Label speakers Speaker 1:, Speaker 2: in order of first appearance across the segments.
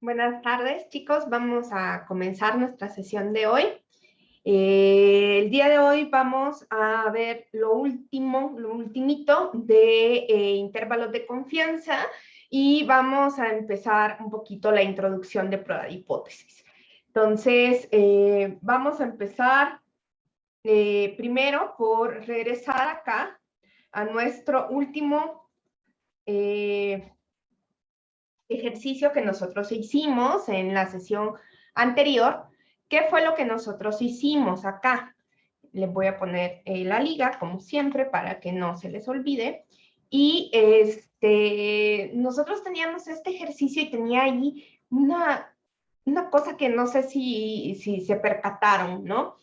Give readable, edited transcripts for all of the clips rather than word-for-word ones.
Speaker 1: Buenas tardes, chicos. Vamos a comenzar nuestra sesión de hoy. El día de hoy vamos a ver lo ultimito de intervalos de confianza y vamos a empezar un poquito la introducción de prueba de hipótesis. Entonces, vamos a empezar primero por regresar acá a nuestro último ejercicio que nosotros hicimos en la sesión anterior. ¿Qué fue lo que nosotros hicimos acá? Les voy a poner la liga, como siempre, para que no se les olvide. Y nosotros teníamos este ejercicio y tenía ahí una cosa que no sé si se percataron, ¿no?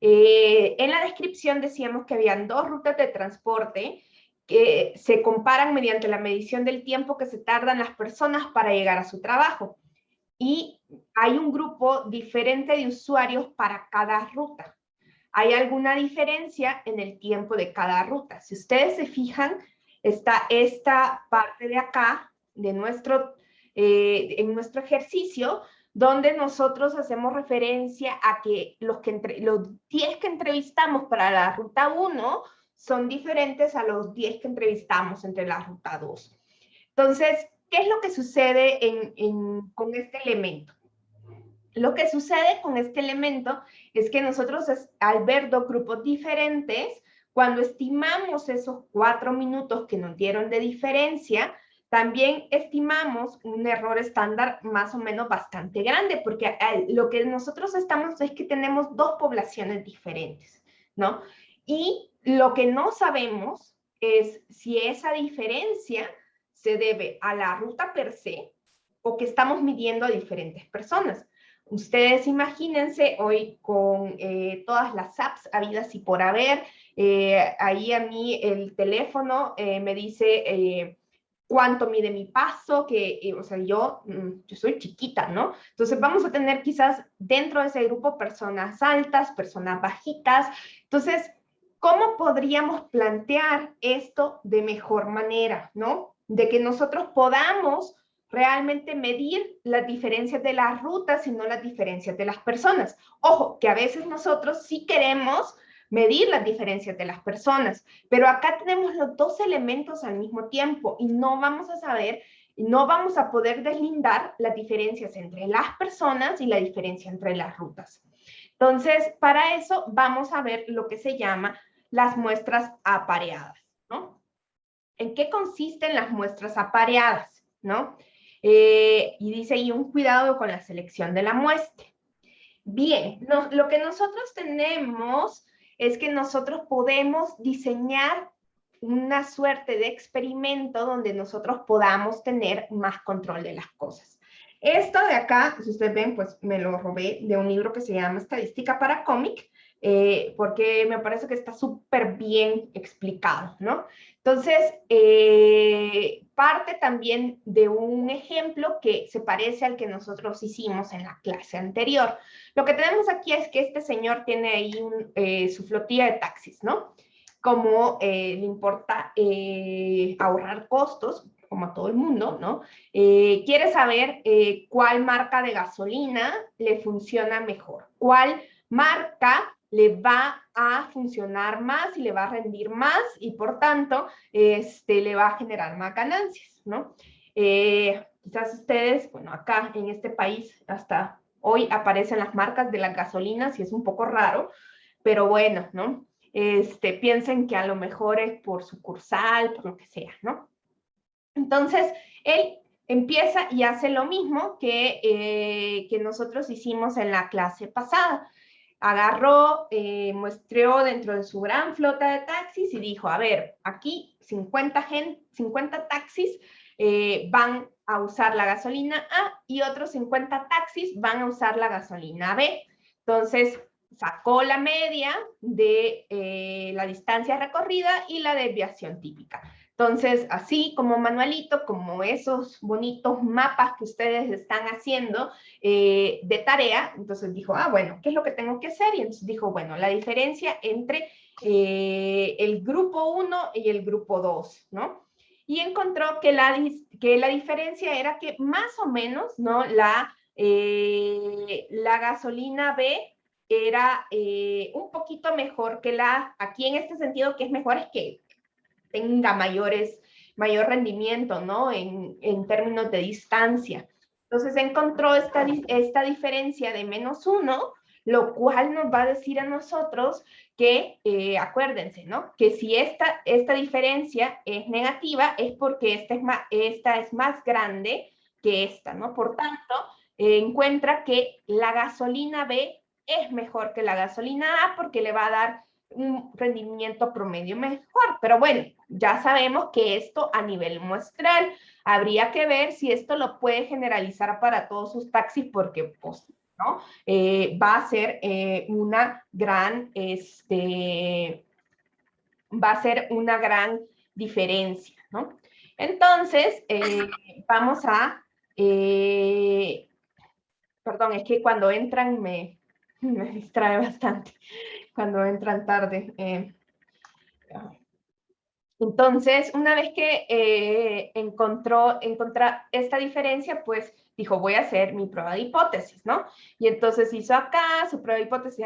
Speaker 1: En la descripción decíamos que habían dos rutas de transporte que se comparan mediante la medición del tiempo que se tardan las personas para llegar a su trabajo. Y hay un grupo diferente de usuarios para cada ruta. ¿Hay alguna diferencia en el tiempo de cada ruta? Si ustedes se fijan, está esta parte de acá, de en nuestro ejercicio, donde nosotros hacemos referencia a que los 10 que entrevistamos para la ruta 1 son diferentes a los 10 que entrevistamos entre la ruta 2. Entonces, ¿qué es lo que sucede con este elemento? Lo que sucede con este elemento es que nosotros, al ver dos grupos diferentes, cuando estimamos esos 4 minutos que nos dieron de diferencia, también estimamos un error estándar más o menos bastante grande, porque lo que nosotros estamos es que tenemos dos poblaciones diferentes, ¿no? Y lo que no sabemos es si esa diferencia se debe a la ruta per se o que estamos midiendo a diferentes personas. Ustedes imagínense hoy con todas las apps habidas y por haber, ahí a mí el teléfono me dice cuánto mide mi paso, o sea, yo soy chiquita, ¿no? Entonces vamos a tener quizás dentro de ese grupo personas altas, personas bajitas. Entonces, ¿cómo podríamos plantear esto de mejor manera, ¿no? De que nosotros podamos realmente medir las diferencias de las rutas y no las diferencias de las personas. Ojo, que a veces nosotros sí queremos medir las diferencias de las personas, pero acá tenemos los dos elementos al mismo tiempo y no vamos a saber, no vamos a poder deslindar las diferencias entre las personas y la diferencia entre las rutas. Entonces, para eso vamos a ver lo que se llama las muestras apareadas, ¿no? ¿En qué consisten las muestras apareadas, no? Y dice ahí un cuidado con la selección de la muestra. Bien, lo que nosotros tenemos es que nosotros podemos diseñar una suerte de experimento donde nosotros podamos tener más control de las cosas. Esto de acá, si ustedes ven, pues me lo robé de un libro que se llama Estadística para Cómic, porque me parece que está súper bien explicado, ¿no? Entonces, parte también de un ejemplo que se parece al que nosotros hicimos en la clase anterior. Lo que tenemos aquí es que este señor tiene ahí su flotilla de taxis, ¿no? Como le importa ahorrar costos, como a todo el mundo, ¿no? Quiere saber cuál marca de gasolina le funciona mejor, cuál marca le va a funcionar más y le va a rendir más y por tanto le va a generar más ganancias, ¿no? Quizás ustedes, bueno, acá en este país hasta hoy aparecen las marcas de las gasolinas y es un poco raro, pero bueno, ¿no? Piensen que a lo mejor es por sucursal, por lo que sea, ¿no? Entonces, él empieza y hace lo mismo que nosotros hicimos en la clase pasada. Agarró, muestreó dentro de su gran flota de taxis y dijo, a ver, aquí 50 taxis van a usar la gasolina A y otros 50 taxis van a usar la gasolina B. Entonces, sacó la media de la distancia recorrida y la desviación típica. Entonces, así como manualito, como esos bonitos mapas que ustedes están haciendo de tarea, entonces dijo, bueno, ¿qué es lo que tengo que hacer? Y entonces dijo, bueno, la diferencia entre el grupo 1 y el grupo 2, ¿no? y encontró que la diferencia era que más o menos, ¿no? La gasolina B era un poquito mejor que la A. Aquí en este sentido, que es mejor es que tenga mayor rendimiento, ¿no? En términos de distancia. Entonces encontró esta diferencia de -1, lo cual nos va a decir a nosotros que, acuérdense, ¿no? Que si esta diferencia es negativa, es porque esta es más grande que esta, ¿no? Por tanto, encuentra que la gasolina B es mejor que la gasolina A porque le va a dar un rendimiento promedio mejor. Pero bueno, ya sabemos que esto a nivel muestral, habría que ver si esto lo puede generalizar para todos sus taxis porque pues, ¿no? Va a ser una gran, va a ser una gran diferencia, ¿no? Entonces, vamos a, perdón, es que cuando entran me distrae bastante, cuando entran tarde. Entonces, una vez que encontró esta diferencia, pues dijo, voy a hacer mi prueba de hipótesis, ¿no? Y entonces hizo acá su prueba de hipótesis,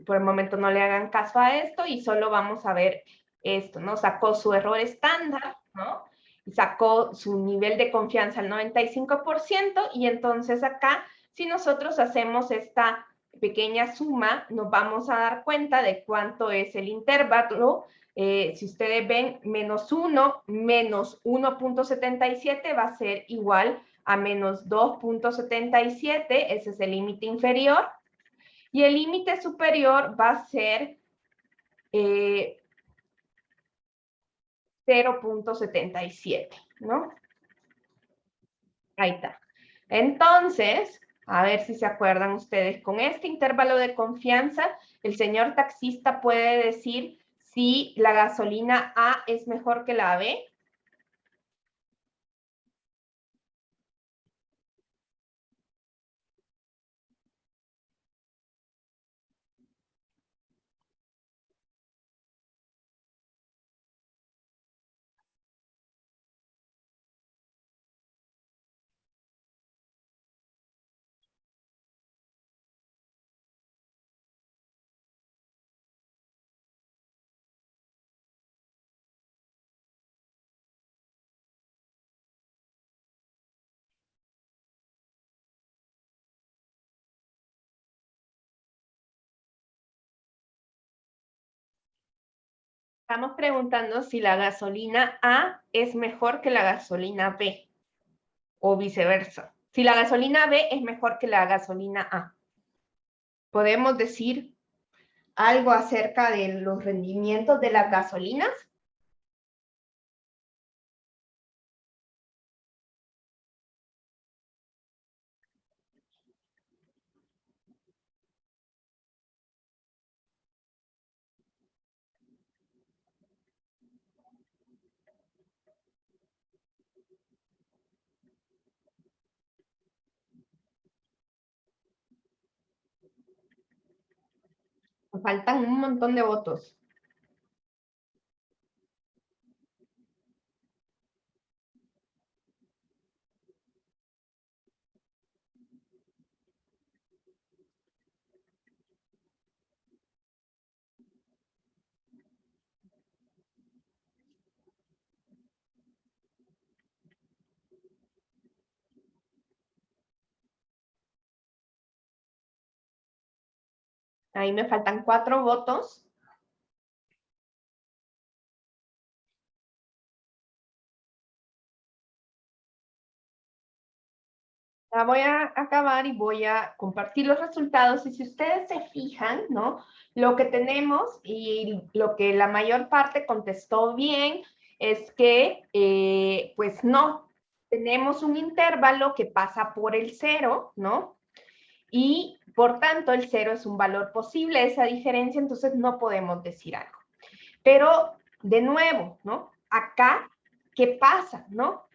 Speaker 1: por el momento no le hagan caso a esto y solo vamos a ver esto, ¿no? Sacó su error estándar, ¿no? Y sacó su nivel de confianza al 95% y entonces acá, si nosotros hacemos esta pequeña suma, nos vamos a dar cuenta de cuánto es el intervalo. Si ustedes ven, -1 menos 1.77 va a ser igual a menos 2.77, ese es el límite inferior, y el límite superior va a ser 0.77, ¿no? Ahí está. Entonces, a ver si se acuerdan ustedes, con este intervalo de confianza, el señor taxista puede decir si la gasolina A es mejor que la B. Estamos preguntando si la gasolina A es mejor que la gasolina B o viceversa. Si la gasolina B es mejor que la gasolina A. ¿Podemos decir algo acerca de los rendimientos de las gasolinas? Nos faltan un montón de votos. Ahí me faltan 4 votos. La voy a acabar y voy a compartir los resultados. Y si ustedes se fijan, ¿no? Lo que tenemos y lo que la mayor parte contestó bien es que, pues no, tenemos un intervalo que pasa por el 0, ¿no? Y por tanto el 0 es un valor posible, esa diferencia, entonces no podemos decir algo. Pero, de nuevo, ¿no? Acá, ¿qué pasa, no?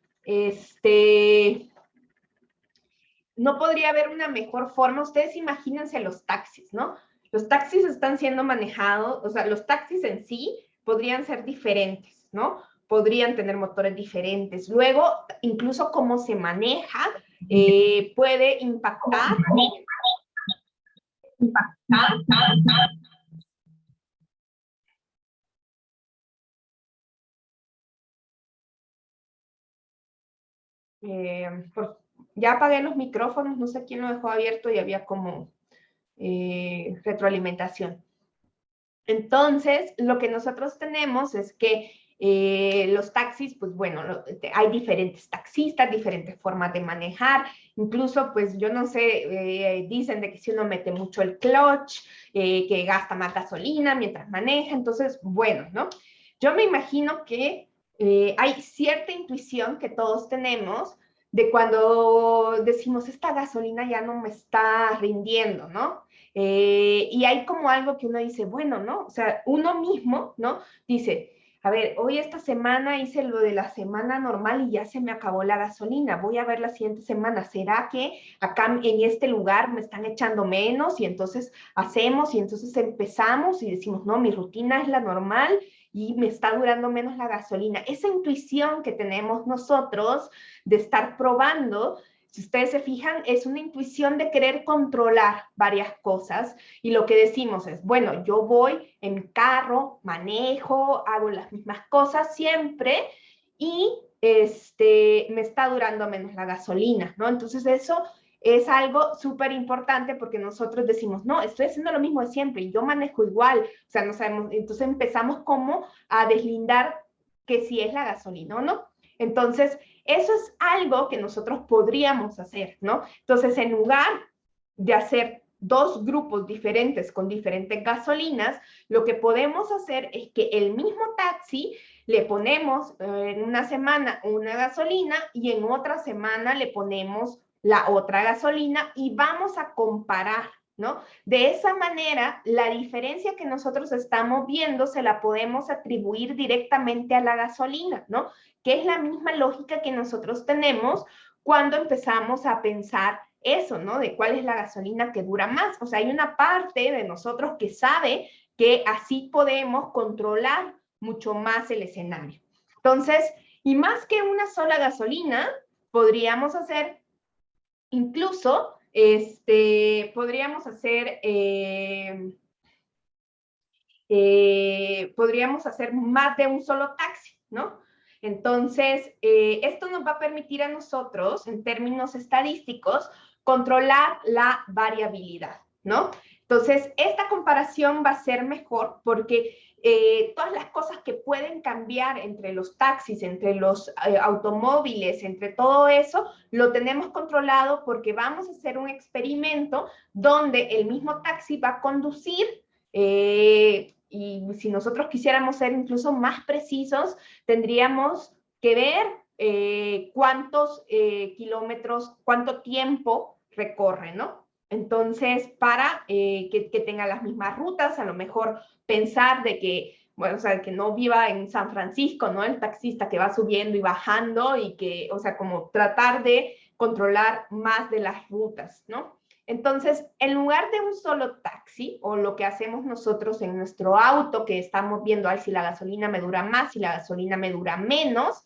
Speaker 1: No podría haber una mejor forma. Ustedes imagínense los taxis, ¿no? Los taxis están siendo manejados, o sea, los taxis en sí podrían ser diferentes, ¿no? podrían tener motores diferentes. Luego, incluso cómo se maneja puede impactar. Ya apagué los micrófonos, no sé quién lo dejó abierto y había como retroalimentación. Entonces, lo que nosotros tenemos es que los taxis, pues bueno, hay diferentes taxistas, diferentes formas de manejar, incluso, pues yo no sé, dicen de que si uno mete mucho el clutch, que gasta más gasolina mientras maneja, entonces, bueno, ¿no? Yo me imagino que hay cierta intuición que todos tenemos de cuando decimos, esta gasolina ya no me está rindiendo, ¿no? Y hay como algo que uno dice, bueno, ¿no? O sea, uno mismo, ¿no? Dice, a ver, hoy esta semana hice lo de la semana normal y ya se me acabó la gasolina. Voy a ver la siguiente semana. ¿Será que acá en este lugar me están echando menos? Y entonces hacemos y entonces empezamos y decimos, no, mi rutina es la normal y me está durando menos la gasolina. Esa intuición que tenemos nosotros de estar probando, si ustedes se fijan, es una intuición de querer controlar varias cosas y lo que decimos es, bueno, yo voy en mi carro, manejo, hago las mismas cosas siempre y me está durando menos la gasolina, ¿no? Entonces eso es algo súper importante porque nosotros decimos, no, estoy haciendo lo mismo de siempre y yo manejo igual, o sea, no sabemos, entonces empezamos como a deslindar que si es la gasolina o no. Entonces, eso es algo que nosotros podríamos hacer, ¿no? Entonces, en lugar de hacer dos grupos diferentes con diferentes gasolinas, lo que podemos hacer es que el mismo taxi le ponemos en una semana una gasolina y en otra semana le ponemos la otra gasolina y vamos a comparar, ¿no? De esa manera, la diferencia que nosotros estamos viendo se la podemos atribuir directamente a la gasolina, ¿no? Que es la misma lógica que nosotros tenemos cuando empezamos a pensar eso, ¿no? De cuál es la gasolina que dura más. O sea, hay una parte de nosotros que sabe que así podemos controlar mucho más el escenario. Entonces, y más que una sola gasolina, podríamos hacer incluso, podríamos hacer más de un solo taxi, ¿no? Entonces, esto nos va a permitir a nosotros, en términos estadísticos, controlar la variabilidad, ¿no? Entonces, esta comparación va a ser mejor porque todas las cosas que pueden cambiar entre los taxis, entre los automóviles, entre todo eso, lo tenemos controlado porque vamos a hacer un experimento donde el mismo taxi va a conducir y si nosotros quisiéramos ser incluso más precisos, tendríamos que ver cuántos kilómetros, cuánto tiempo recorre, ¿no? Entonces, para que tenga las mismas rutas, a lo mejor pensar de que, bueno, o sea, que no viva en San Francisco, ¿no? El taxista que va subiendo y bajando y que, o sea, como tratar de controlar más de las rutas, ¿no? Entonces, en lugar de un solo taxi, o lo que hacemos nosotros en nuestro auto, que estamos viendo si la gasolina me dura más, si la gasolina me dura menos,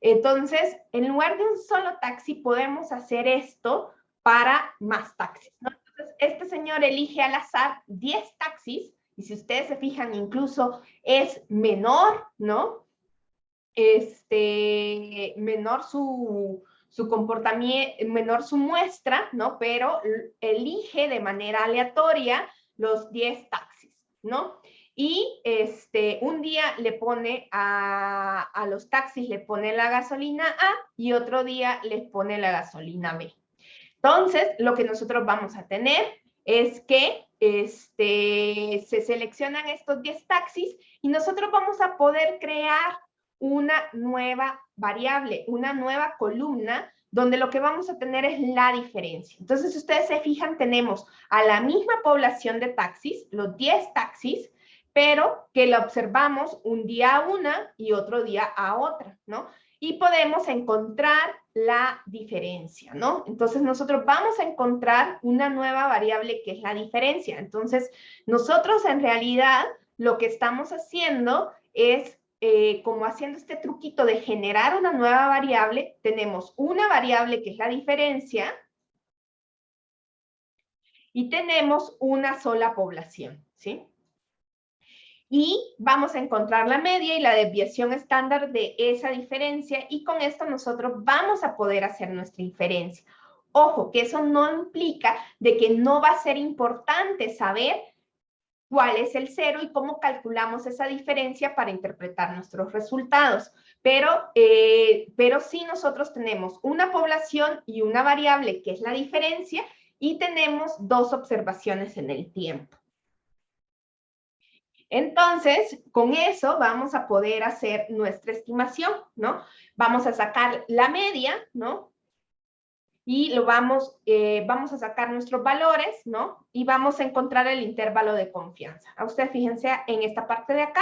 Speaker 1: entonces, en lugar de un solo taxi, podemos hacer esto para más taxis, ¿no? Entonces, este señor elige al azar 10 taxis, y si ustedes se fijan, incluso es menor, ¿no? Menor su comportamiento, menor su muestra, ¿no? Pero elige de manera aleatoria los 10 taxis, ¿no? Y un día le pone a los taxis, le pone la gasolina A y otro día les pone la gasolina B. Entonces, lo que nosotros vamos a tener es que se seleccionan estos 10 taxis y nosotros vamos a poder crear una nueva variable, una nueva columna, donde lo que vamos a tener es la diferencia. Entonces, si ustedes se fijan, tenemos a la misma población de taxis, los 10 taxis, pero que la observamos un día a una y otro día a otra, ¿no? Y podemos encontrar la diferencia, ¿no? Entonces, nosotros vamos a encontrar una nueva variable que es la diferencia. Entonces, nosotros en realidad lo que estamos haciendo es como haciendo este truquito de generar una nueva variable, tenemos una variable que es la diferencia y tenemos una sola población, ¿sí? Y vamos a encontrar la media y la desviación estándar de esa diferencia y con esto nosotros vamos a poder hacer nuestra inferencia. Ojo, que eso no implica de que no va a ser importante saber cuál es el cero y cómo calculamos esa diferencia para interpretar nuestros resultados. Pero sí nosotros tenemos una población y una variable que es la diferencia y tenemos dos observaciones en el tiempo. Entonces, con eso vamos a poder hacer nuestra estimación, ¿no? Vamos a sacar la media, ¿no? Y vamos a sacar nuestros valores, ¿no? Y vamos a encontrar el intervalo de confianza. A ustedes fíjense en esta parte de acá.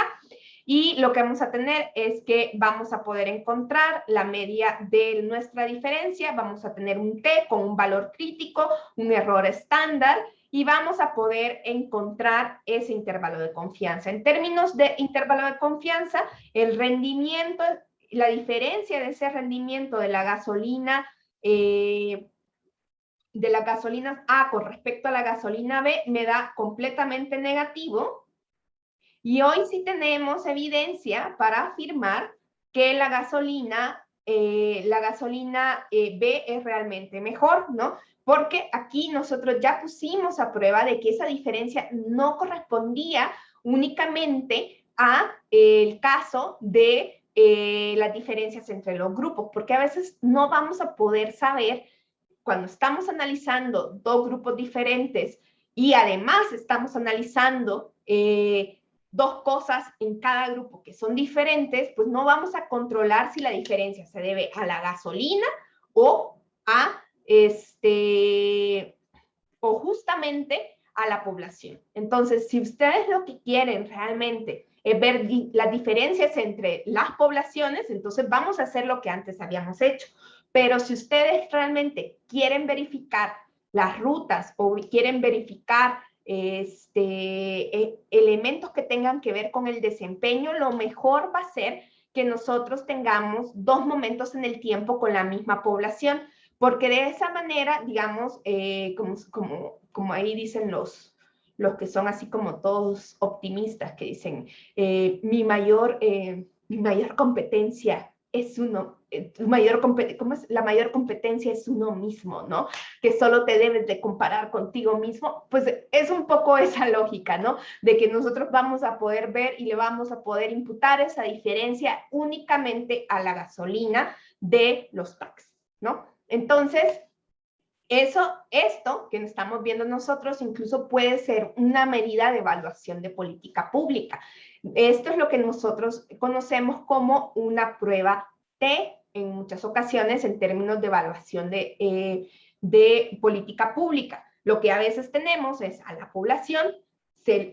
Speaker 1: Y lo que vamos a tener es que vamos a poder encontrar la media de nuestra diferencia, vamos a tener un t con un valor crítico, un error estándar, y vamos a poder encontrar ese intervalo de confianza. En términos de intervalo de confianza, el rendimiento, la diferencia de ese rendimiento de la gasolina A con respecto a la gasolina B me da completamente negativo. Y hoy sí tenemos evidencia para afirmar que la gasolina B es realmente mejor, ¿no? Porque aquí nosotros ya pusimos a prueba de que esa diferencia no correspondía únicamente a el caso de las diferencias entre los grupos, porque a veces no vamos a poder saber cuando estamos analizando dos grupos diferentes y además estamos analizando dos cosas en cada grupo que son diferentes, pues no vamos a controlar si la diferencia se debe a la gasolina o a o justamente a la población. Entonces, si ustedes lo que quieren realmente es ver las diferencias entre las poblaciones, entonces vamos a hacer lo que antes habíamos hecho. Pero si ustedes realmente quieren verificar las rutas o quieren verificar elementos que tengan que ver con el desempeño, lo mejor va a ser que nosotros tengamos dos momentos en el tiempo con la misma población, porque de esa manera, digamos, como ahí dicen los que son así como todos optimistas, que dicen, mi mayor competencia es uno, ¿cómo es? La mayor competencia es uno mismo, ¿no? Que solo te debes de comparar contigo mismo, pues es un poco esa lógica, ¿no? De que nosotros vamos a poder ver y le vamos a poder imputar esa diferencia únicamente a la gasolina de los packs, ¿no? Entonces, esto que estamos viendo nosotros incluso puede ser una medida de evaluación de política pública. Esto es lo que nosotros conocemos como una prueba T en muchas ocasiones en términos de evaluación de política pública. Lo que a veces tenemos es a la población,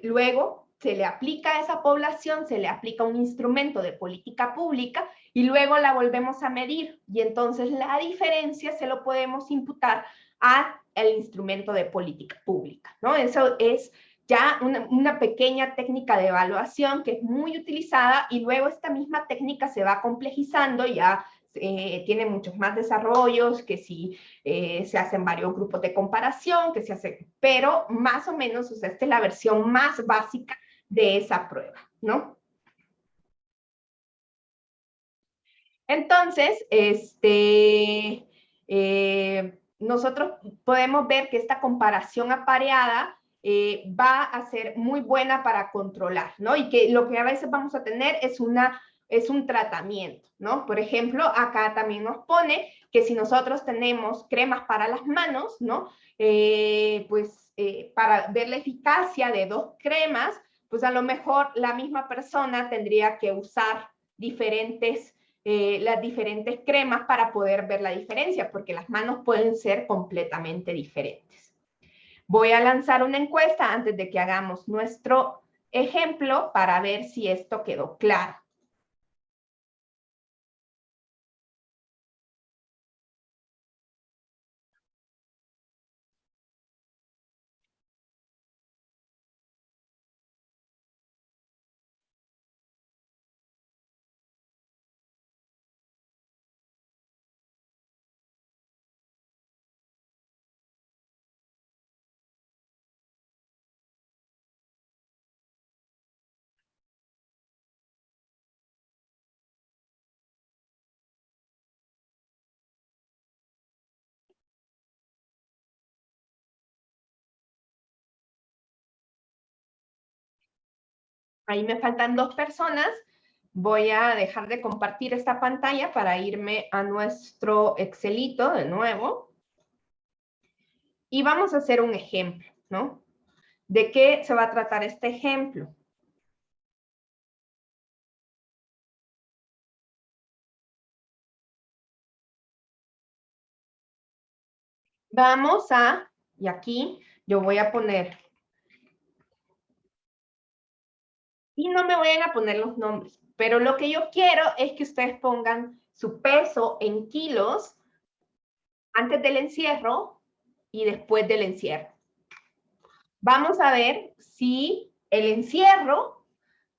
Speaker 1: luego se le aplica a esa población, se le aplica un instrumento de política pública y luego la volvemos a medir y entonces la diferencia se lo podemos imputar al instrumento de política pública, ¿no? Eso es ya una pequeña técnica de evaluación que es muy utilizada y luego esta misma técnica se va complejizando, ya tiene muchos más desarrollos, que si se hacen varios grupos de comparación, que se hace, pero más o menos, o sea, esta es la versión más básica de esa prueba, ¿no? Entonces, nosotros podemos ver que esta comparación apareada va a ser muy buena para controlar, ¿no? Y que lo que a veces vamos a tener es un tratamiento, ¿no? Por ejemplo, acá también nos pone que si nosotros tenemos cremas para las manos, ¿no? Para ver la eficacia de dos cremas, pues a lo mejor la misma persona tendría que usar las diferentes cremas para poder ver la diferencia, porque las manos pueden ser completamente diferentes. Voy a lanzar una encuesta antes de que hagamos nuestro ejemplo para ver si esto quedó claro. Ahí me faltan 2 personas. Voy a dejar de compartir esta pantalla para irme a nuestro Excelito de nuevo. Y vamos a hacer un ejemplo, ¿no? ¿De qué se va a tratar este ejemplo? Vamos a, y aquí yo voy a poner, y no me vayan a poner los nombres, pero lo que yo quiero es que ustedes pongan su peso en kilos antes del encierro y después del encierro. Vamos a ver si el encierro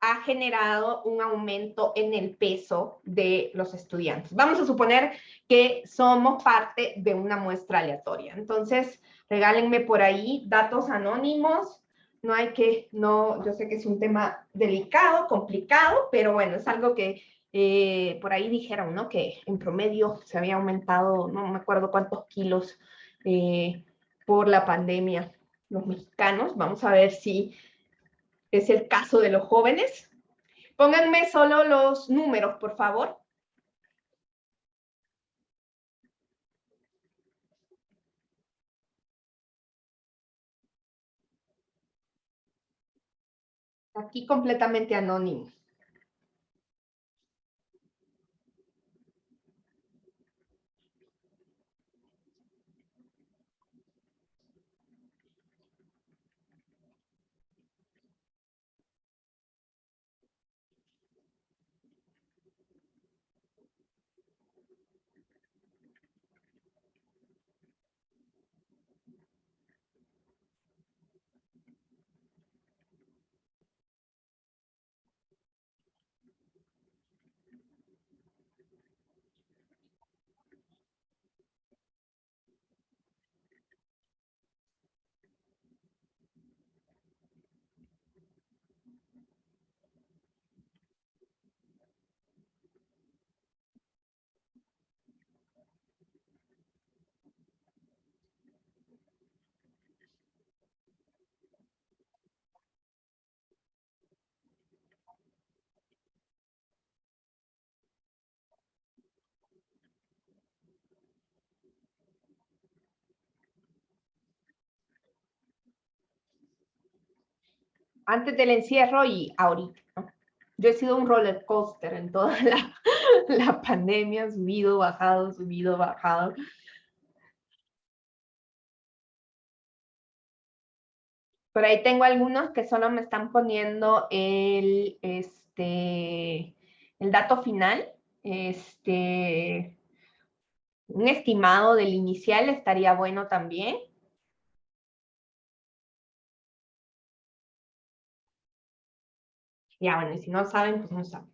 Speaker 1: ha generado un aumento en el peso de los estudiantes. Vamos a suponer que somos parte de una muestra aleatoria. Entonces, regálenme por ahí datos anónimos. No hay que, no, yo sé que es un tema delicado, complicado, pero bueno, es algo que por ahí dijeron, ¿no? Que en promedio se había aumentado, no me acuerdo cuántos kilos por la pandemia los mexicanos. Vamos a ver si es el caso de los jóvenes. Pónganme solo los números, por favor. Aquí completamente anónimo. Antes del encierro y ahorita, ¿no? Yo he sido un roller coaster en toda la pandemia, subido, bajado, subido, bajado. Por ahí tengo algunos que solo me están poniendo el dato final. Un estimado del inicial estaría bueno también. Ya, bueno, y si no saben, pues no saben.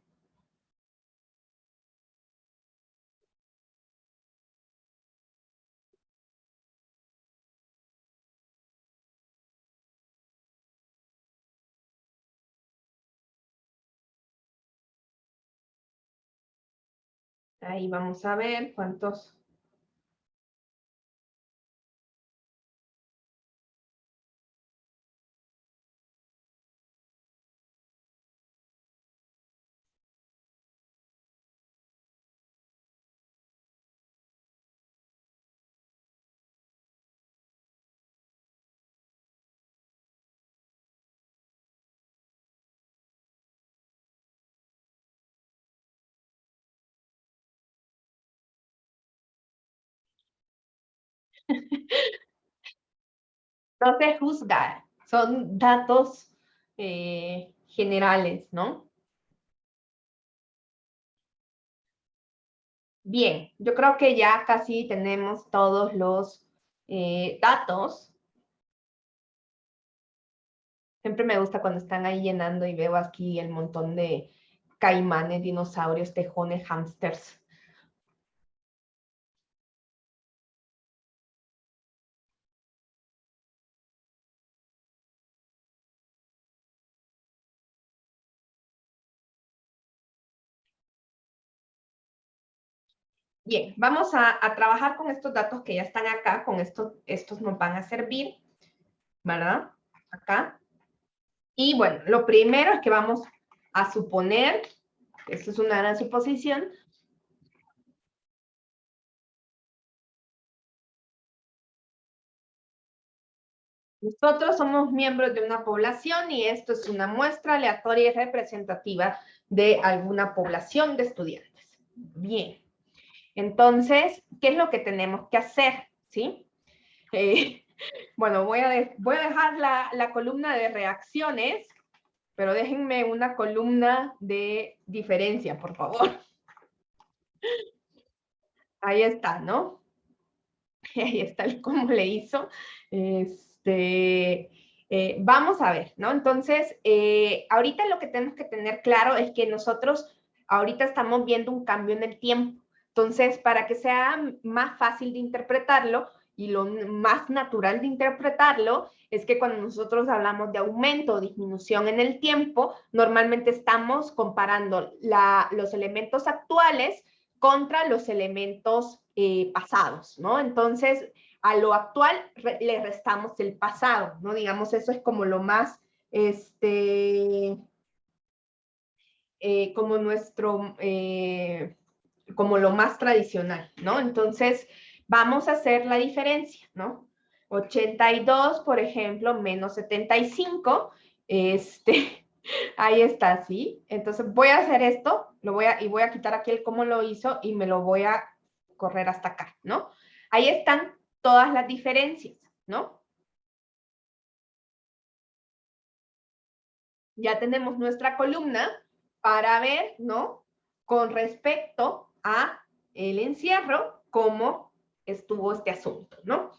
Speaker 1: Ahí vamos a ver cuántos. No se juzga, son datos generales, ¿no? Bien, yo creo que ya casi tenemos todos los datos. Siempre me gusta cuando están ahí llenando y veo aquí el montón de caimanes, dinosaurios, tejones, hámsters. Bien, vamos a trabajar con estos datos que ya están acá, con estos nos van a servir, ¿verdad? Acá. Y bueno, lo primero es que vamos a suponer, esto es una gran suposición, nosotros somos miembros de una población y esto es una muestra aleatoria y representativa de alguna población de estudiantes. Bien. Entonces, ¿qué es lo que tenemos que hacer? ¿Sí? Bueno, voy a dejar la columna de reacciones, pero déjenme una columna de diferencia, por favor. Ahí está, ¿no? Ahí está cómo le hizo. Vamos a ver, ¿no? Entonces, ahorita lo que tenemos que tener claro es que nosotros ahorita estamos viendo un cambio en el tiempo. Entonces, para que sea más fácil de interpretarlo y lo más natural de interpretarlo, es que cuando nosotros hablamos de aumento o disminución en el tiempo, normalmente estamos comparando los elementos actuales contra los elementos pasados, ¿no? Entonces, a lo actual le restamos el pasado, ¿no? Digamos, eso es como lo más, como nuestro, como lo más tradicional, ¿no? Entonces, vamos a hacer la diferencia, ¿no? 82, por ejemplo, menos 75, ahí está, ¿sí? Entonces voy a hacer esto, y voy a quitar aquí el cómo lo hizo y me lo voy a correr hasta acá, ¿no? Ahí están todas las diferencias, ¿no? Ya tenemos nuestra columna para ver, ¿no? Con respecto a el encierro, cómo estuvo este asunto, ¿no?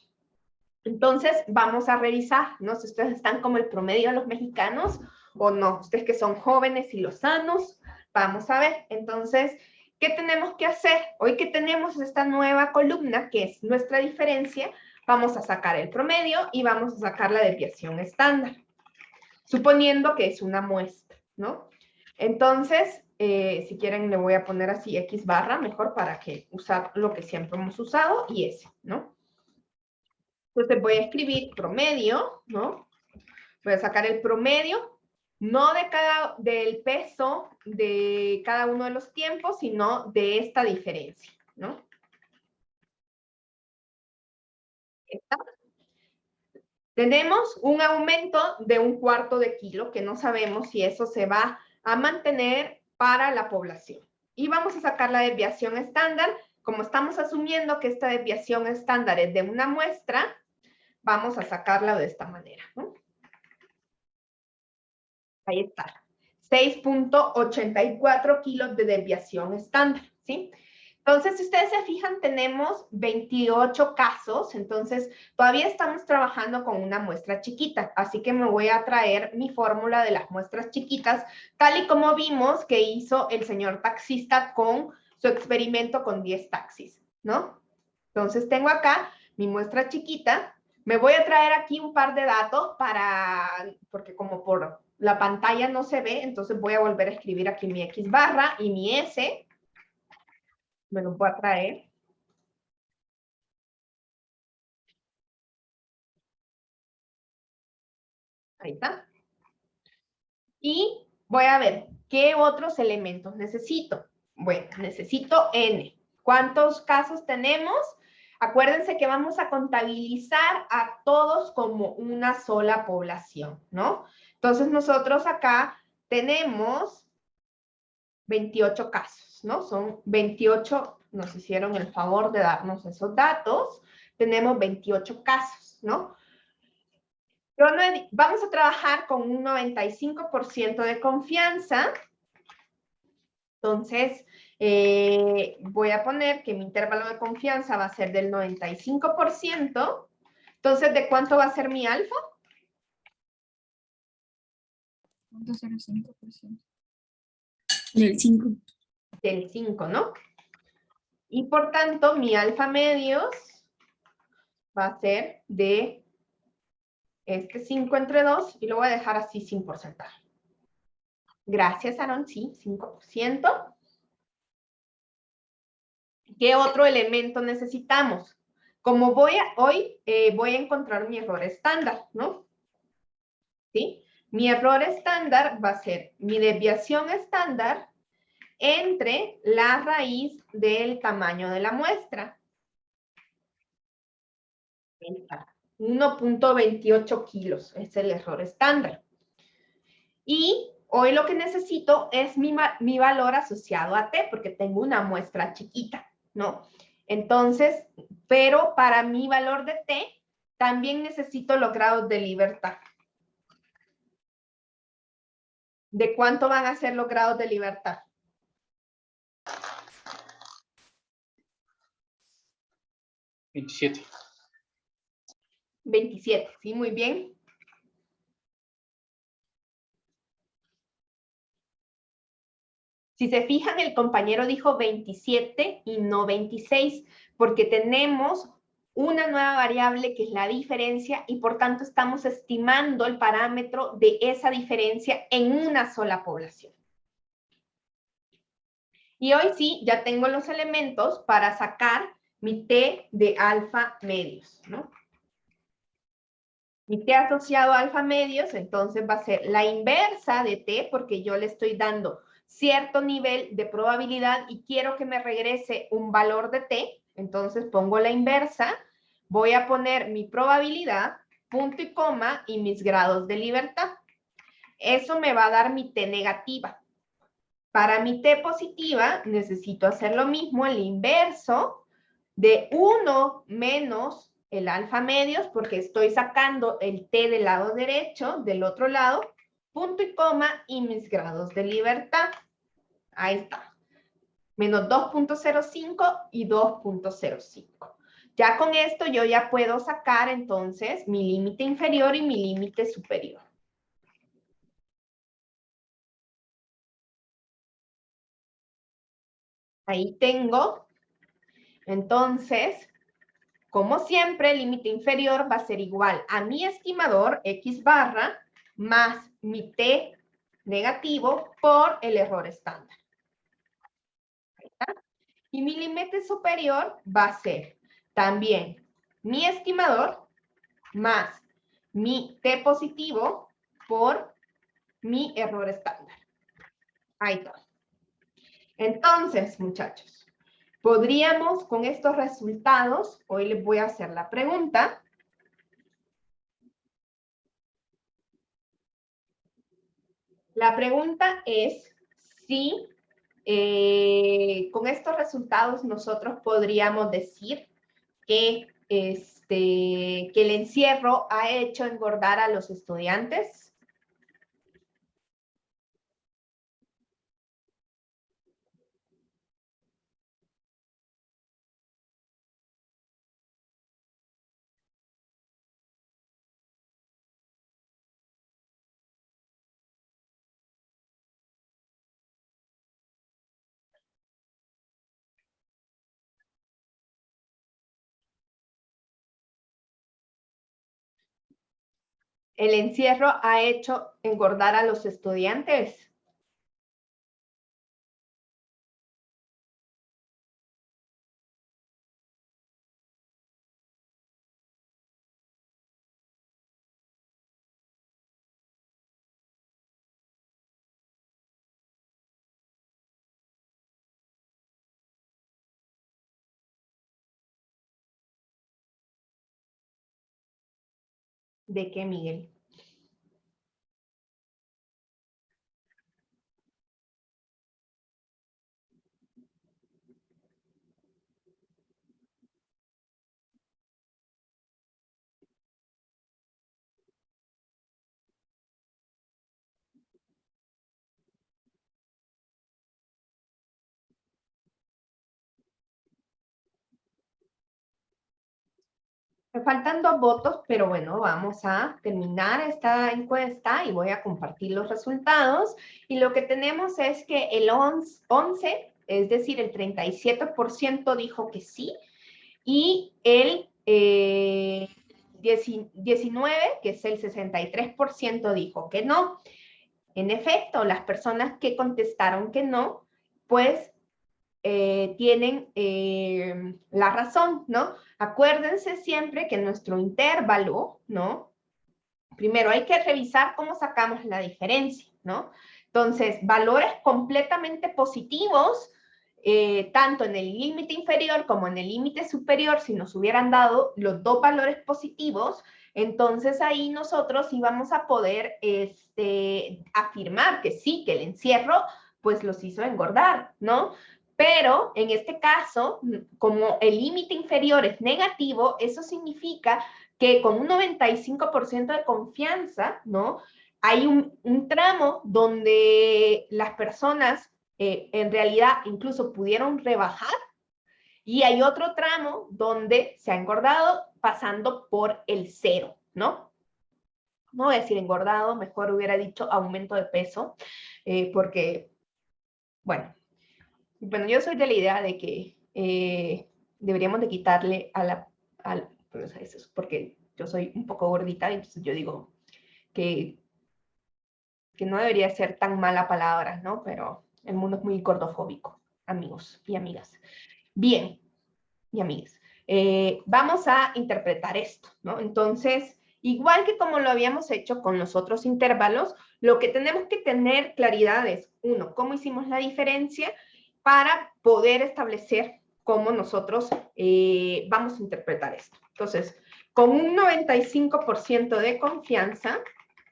Speaker 1: Entonces, vamos a revisar, ¿no? Si ustedes están como el promedio de los mexicanos o no. Ustedes que son jóvenes y lozanos, vamos a ver. Entonces, ¿qué tenemos que hacer? Hoy que tenemos esta nueva columna, que es nuestra diferencia, vamos a sacar el promedio y vamos a sacar la desviación estándar, suponiendo que es una muestra, ¿no? Entonces, si quieren, le voy a poner así X barra, mejor para que usar lo que siempre hemos usado y S, ¿no? Entonces voy a escribir promedio, ¿no? Voy a sacar el promedio, no del peso de cada uno de los tiempos, sino de esta diferencia, ¿no? ¿Está? Tenemos un aumento de 1/4 de kilo, que no sabemos si eso se va a mantener para la población. Y vamos a sacar la desviación estándar. Como estamos asumiendo que esta desviación estándar es de una muestra, vamos a sacarla de esta manera, ¿no? Ahí está. 6.84 kilos de desviación estándar, ¿sí? Entonces, si ustedes se fijan, tenemos 28 casos, entonces todavía estamos trabajando con una muestra chiquita, así que me voy a traer mi fórmula de las muestras chiquitas, tal y como vimos que hizo el señor taxista con su experimento con 10 taxis, ¿no? Entonces, tengo acá mi muestra chiquita, me voy a traer aquí un par de datos porque como por la pantalla no se ve, entonces voy a volver a escribir aquí mi X barra y mi S. Me lo voy a traer. Ahí está. Y voy a ver, ¿qué otros elementos necesito? Bueno, necesito N. ¿Cuántos casos tenemos? Acuérdense que vamos a contabilizar a todos como una sola población, ¿no? Entonces nosotros acá tenemos 28 casos, ¿no? Son 28, nos hicieron el favor de darnos esos datos. Tenemos 28 casos, ¿no? Vamos a trabajar con un 95% de confianza. Entonces, voy a poner que mi intervalo de confianza va a ser del 95%. Entonces, ¿de cuánto va a ser mi alfa?
Speaker 2: 0.05%. Del 5.
Speaker 1: Del 5, ¿no? Y por tanto, mi alfa medios va a ser de 5 entre 2 y lo voy a dejar así sin porcentaje. Gracias, Aaron. Sí, 5%. ¿Qué otro elemento necesitamos? Como hoy voy a encontrar mi error estándar, ¿no? ¿Sí? Mi error estándar va a ser mi desviación estándar entre la raíz del tamaño de la muestra. 1.28 kilos es el error estándar. Y hoy lo que necesito es mi valor asociado a T, porque tengo una muestra chiquita, ¿no? Entonces, pero para mi valor de T, también necesito los grados de libertad. ¿De cuánto van a ser los grados de libertad?
Speaker 3: 27.
Speaker 1: 27, sí, muy bien. Si se fijan, el compañero dijo 27 y no 26, porque tenemos una nueva variable que es la diferencia y por tanto estamos estimando el parámetro de esa diferencia en una sola población. Y hoy sí, ya tengo los elementos para sacar mi T de alfa medios, ¿no? Mi T asociado a alfa medios, entonces va a ser la inversa de T, porque yo le estoy dando cierto nivel de probabilidad y quiero que me regrese un valor de T, entonces pongo la inversa, voy a poner mi probabilidad, punto y coma, y mis grados de libertad. Eso me va a dar mi T negativa. Para mi T positiva, necesito hacer lo mismo, el inverso de 1 menos el alfa medios, porque estoy sacando el T del lado derecho, del otro lado, punto y coma, y mis grados de libertad. Ahí está. Menos 2.05 y 2.05. Ya con esto yo ya puedo sacar entonces mi límite inferior y mi límite superior. Ahí tengo, entonces, como siempre, el límite inferior va a ser igual a mi estimador, X barra, más mi T negativo por el error estándar. Ahí está. Y mi límite superior va a ser también mi estimador más mi T positivo por mi error estándar. Ahí está. Entonces, muchachos, podríamos con estos resultados, hoy les voy a hacer la pregunta. La pregunta es si con estos resultados nosotros podríamos decir que, que el encierro ha hecho engordar a los estudiantes. ¿El encierro ha hecho engordar a los estudiantes? ¿De qué, Miguel? Me faltan 2 votos, pero bueno, vamos a terminar esta encuesta y voy a compartir los resultados. Y lo que tenemos es que el 11, es decir, el 37% dijo que sí, y el 19, que es el 63%, dijo que no. En efecto, las personas que contestaron que no, pues tienen la razón, ¿no? Acuérdense siempre que nuestro intervalo, ¿no? primero hay que revisar cómo sacamos la diferencia, ¿no? Entonces, valores completamente positivos, tanto en el límite inferior como en el límite superior, si nos hubieran dado los dos valores positivos, entonces ahí nosotros íbamos a poder afirmar que sí, que el encierro pues los hizo engordar, ¿no? Pero en este caso, como el límite inferior es negativo, eso significa que con un 95% de confianza, ¿no? Hay un tramo donde las personas en realidad incluso pudieron rebajar y hay otro tramo donde se ha engordado pasando por el cero, ¿no? No voy a decir engordado, mejor hubiera dicho aumento de peso, porque, bueno, yo soy de la idea de que deberíamos de quitarle pues, eso, porque yo soy un poco gordita, entonces yo digo que no debería ser tan mala palabra, ¿no? Pero el mundo es muy gordofóbico, amigos y amigas. Bien, y amigas, vamos a interpretar esto, ¿no? Entonces, igual que como lo habíamos hecho con los otros intervalos, lo que tenemos que tener claridad es, uno, cómo hicimos la diferencia para poder establecer cómo nosotros vamos a interpretar esto. Entonces, con un 95% de confianza,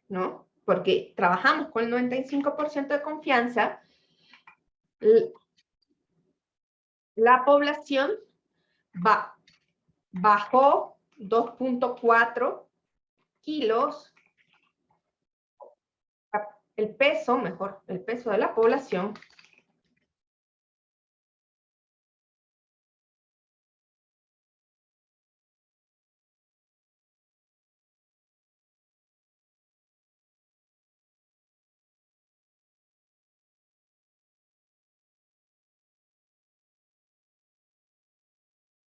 Speaker 1: ¿no? Porque trabajamos con el 95% de confianza, la población bajó 2.4 kilos, el peso, mejor, el peso de la población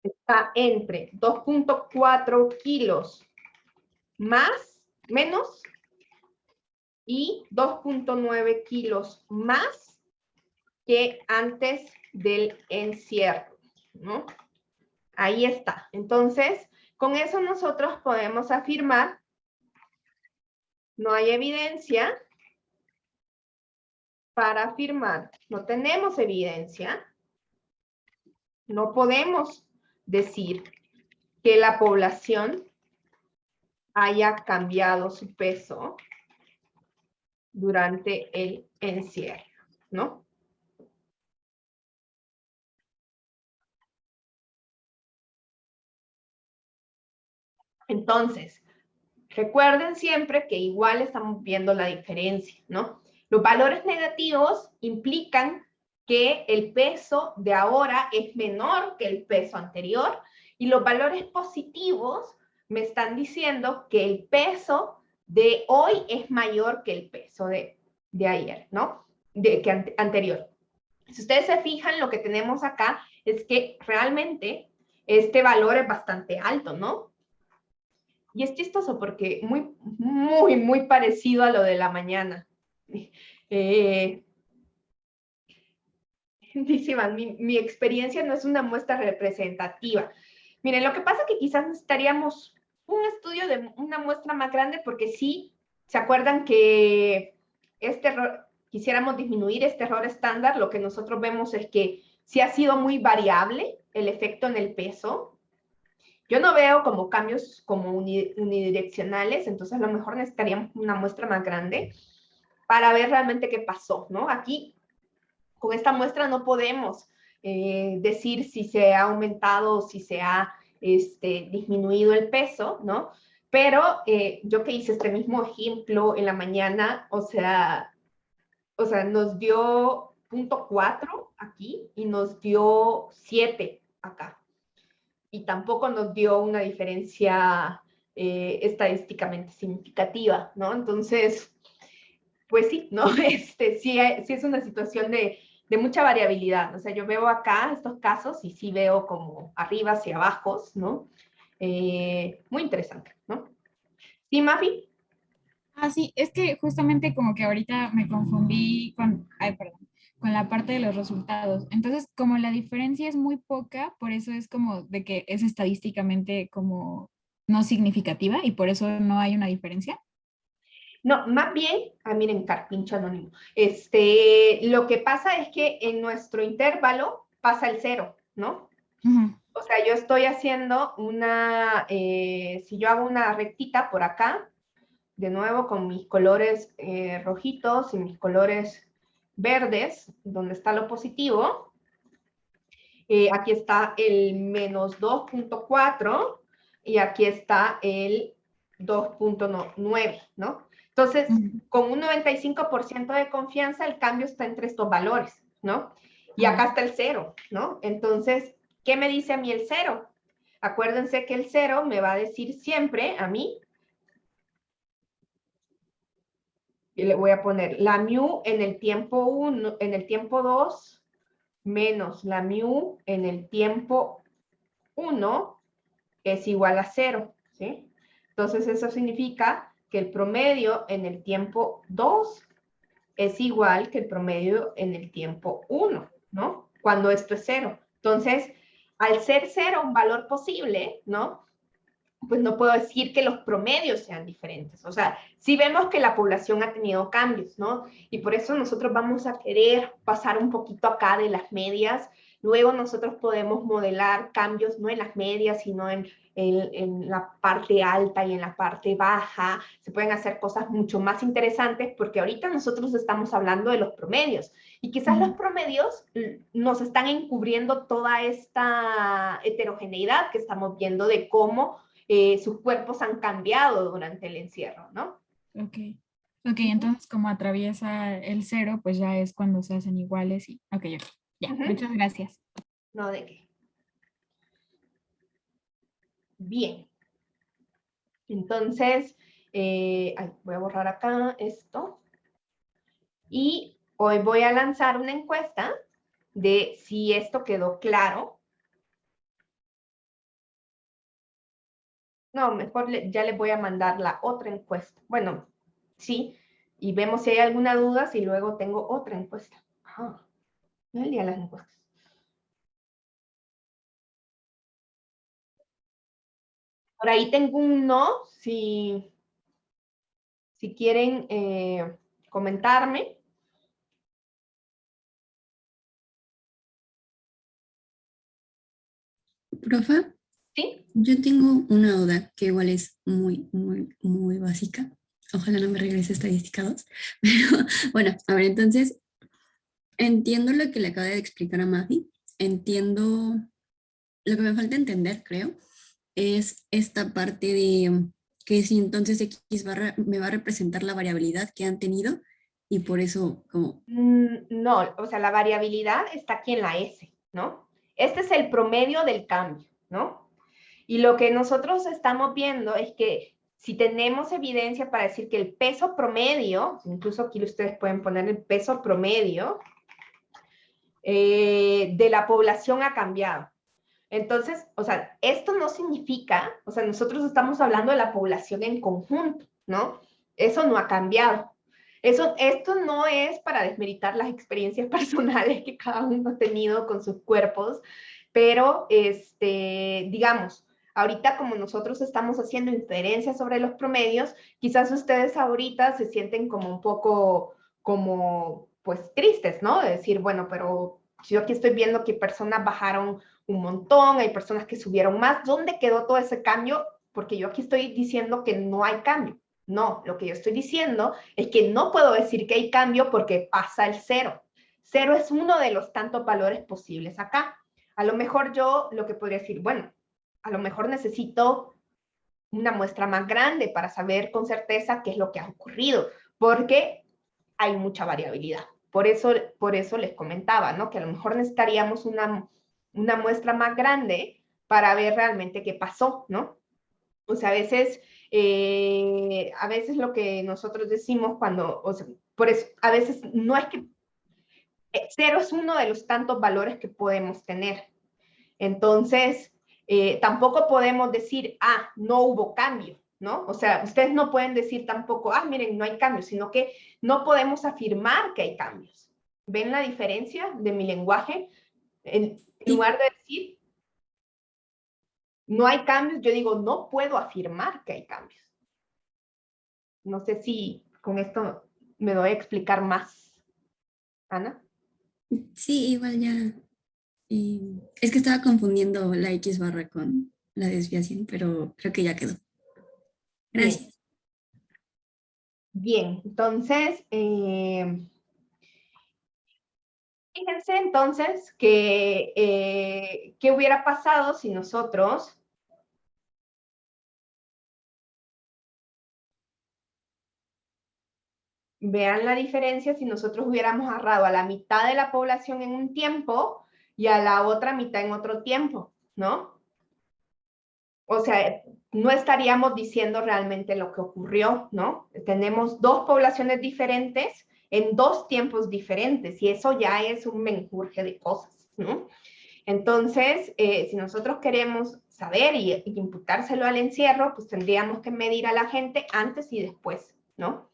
Speaker 1: está entre 2.4 kilos menos y 2.9 kilos más que antes del encierro, ¿no? Ahí está. Entonces, con eso nosotros podemos afirmar, no hay evidencia para afirmar, no tenemos evidencia, no podemos decir que la población haya cambiado su peso durante el encierro, ¿no? Entonces, recuerden siempre que igual estamos viendo la diferencia, ¿no? Los valores negativos implican que el peso de ahora es menor que el peso anterior y los valores positivos me están diciendo que el peso de hoy es mayor que el peso de ayer, ¿no? Anterior. Si ustedes se fijan, lo que tenemos acá es que realmente este valor es bastante alto, ¿no? Y es chistoso porque muy parecido a lo de la mañana. Dice Iván, mi experiencia no es una muestra representativa. Miren, lo que pasa es que quizás necesitaríamos un estudio de una muestra más grande porque sí, ¿se acuerdan que este error, quisiéramos disminuir este error estándar? Lo que nosotros vemos es que sí ha sido muy variable el efecto en el peso. Yo no veo como cambios como unidireccionales, entonces a lo mejor necesitaríamos una muestra más grande para ver realmente qué pasó, ¿no? Aquí, con esta muestra no podemos decir si se ha aumentado o si se ha disminuido el peso, ¿no? Pero yo que hice este mismo ejemplo en la mañana, o sea nos dio 0.4 aquí y nos dio 7 acá. Y tampoco nos dio una diferencia estadísticamente significativa, ¿no? Entonces, pues sí, ¿no? Sí es una situación de mucha variabilidad. O sea, yo veo acá estos casos y sí veo como arriba hacia abajo, ¿no? Muy interesante, ¿no? ¿Sí, Mafi?
Speaker 2: Ah, sí, es que justamente como que ahorita me confundí con, ay, perdón, con la parte de los resultados. Entonces, como la diferencia es muy poca, por eso es como de que es estadísticamente como no significativa y por eso no hay una diferencia.
Speaker 1: No, más bien, miren, carpincho anónimo. Lo que pasa es que en nuestro intervalo pasa el 0, ¿no? O sea, yo estoy haciendo si yo hago una rectita por acá, de nuevo con mis colores rojitos y mis colores verdes, donde está lo positivo, aquí está el menos 2.4 y aquí está el 2.9, ¿no? Entonces, con un 95% de confianza, el cambio está entre estos valores, ¿no? Y acá está el 0, ¿no? Entonces, ¿qué me dice a mí el 0? Acuérdense que el 0 me va a decir siempre a mí, y le voy a poner la mu en el tiempo 1, en el tiempo 2, menos la mu en el tiempo 1 es igual a 0, ¿sí? Entonces eso significa que el promedio en el tiempo 2 es igual que el promedio en el tiempo 1, ¿no? Cuando esto es 0. Entonces, al ser 0 un valor posible, ¿no? Pues no puedo decir que los promedios sean diferentes. O sea, sí vemos que la población ha tenido cambios, ¿no? Y por eso nosotros vamos a querer pasar un poquito acá de las medias. Luego nosotros podemos modelar cambios no en las medias, sino en la parte alta y en la parte baja. Se pueden hacer cosas mucho más interesantes porque ahorita nosotros estamos hablando de los promedios. Y quizás los promedios nos están encubriendo toda esta heterogeneidad que estamos viendo de cómo sus cuerpos han cambiado durante el encierro, ¿no?
Speaker 2: Ok. Ok, entonces como atraviesa el 0, pues ya es cuando se hacen iguales y... Ok, ok. Ya, muchas gracias.
Speaker 1: No, ¿de qué? Bien. Entonces, voy a borrar acá esto. Y hoy voy a lanzar una encuesta de si esto quedó claro. No, mejor ya les voy a mandar la otra encuesta. Bueno, sí, y vemos si hay alguna duda, si luego tengo otra encuesta. Ajá, no el día de las encuestas. Por ahí tengo un no, si quieren comentarme.
Speaker 3: Profa,
Speaker 1: ¿Sí?
Speaker 3: yo tengo una duda que igual es muy, muy, muy básica. Ojalá no me regrese estadística 2. Pero bueno, a ver, entonces entiendo lo que le acaba de explicar a Mafi. Entiendo lo que me falta entender, creo, es esta parte de que si entonces X me va a representar la variabilidad que han tenido y por eso como...
Speaker 1: No, o sea, la variabilidad está aquí en la S, ¿no? Este es el promedio del cambio, ¿no? Y lo que nosotros estamos viendo es que si tenemos evidencia para decir que el peso promedio, incluso aquí ustedes pueden poner el peso promedio de la población ha cambiado. Entonces, o sea, esto no significa, o sea, nosotros estamos hablando de la población en conjunto, ¿no? Eso no ha cambiado. Esto no es para desmeritar las experiencias personales que cada uno ha tenido con sus cuerpos, pero, digamos, ahorita como nosotros estamos haciendo inferencias sobre los promedios, quizás ustedes ahorita se sienten como un poco, como, pues, tristes, ¿no? De decir, bueno, pero yo aquí estoy viendo que personas bajaron un montón, hay personas que subieron más. ¿Dónde quedó todo ese cambio? Porque yo aquí estoy diciendo que no hay cambio. No, lo que yo estoy diciendo es que no puedo decir que hay cambio porque pasa el 0. 0 es uno de los tantos valores posibles acá. A lo mejor yo lo que podría decir, bueno, a lo mejor necesito una muestra más grande para saber con certeza qué es lo que ha ocurrido, porque hay mucha variabilidad. Por eso les comentaba, ¿no? Que a lo mejor necesitaríamos una muestra más grande para ver realmente qué pasó, ¿no? O sea, a veces lo que nosotros decimos cuando, o sea, por eso, a veces no es que 0 es uno de los tantos valores que podemos tener. Entonces, tampoco podemos decir, no hubo cambio, ¿no? O sea, ustedes no pueden decir tampoco, miren, no hay cambio, sino que no podemos afirmar que hay cambios. ¿Ven la diferencia de mi lenguaje? En
Speaker 3: Sí,
Speaker 1: lugar de decir, no hay cambios, yo digo, no puedo afirmar que hay cambios. No sé si con esto me doy a explicar más. Ana.
Speaker 3: Sí, igual ya. Es que estaba confundiendo la X barra con la desviación, pero creo que ya quedó.
Speaker 1: Bien.
Speaker 3: Gracias.
Speaker 1: Bien, entonces, fíjense entonces que qué hubiera pasado si nosotros vean la diferencia si nosotros hubiéramos agarrado a la mitad de la población en un tiempo y a la otra mitad en otro tiempo, ¿no? O sea, no estaríamos diciendo realmente lo que ocurrió, ¿no? Tenemos dos poblaciones diferentes en dos tiempos diferentes y eso ya es un menjurje de cosas, ¿no? Entonces, si nosotros queremos saber y imputárselo al encierro, pues tendríamos que medir a la gente antes y después, ¿no?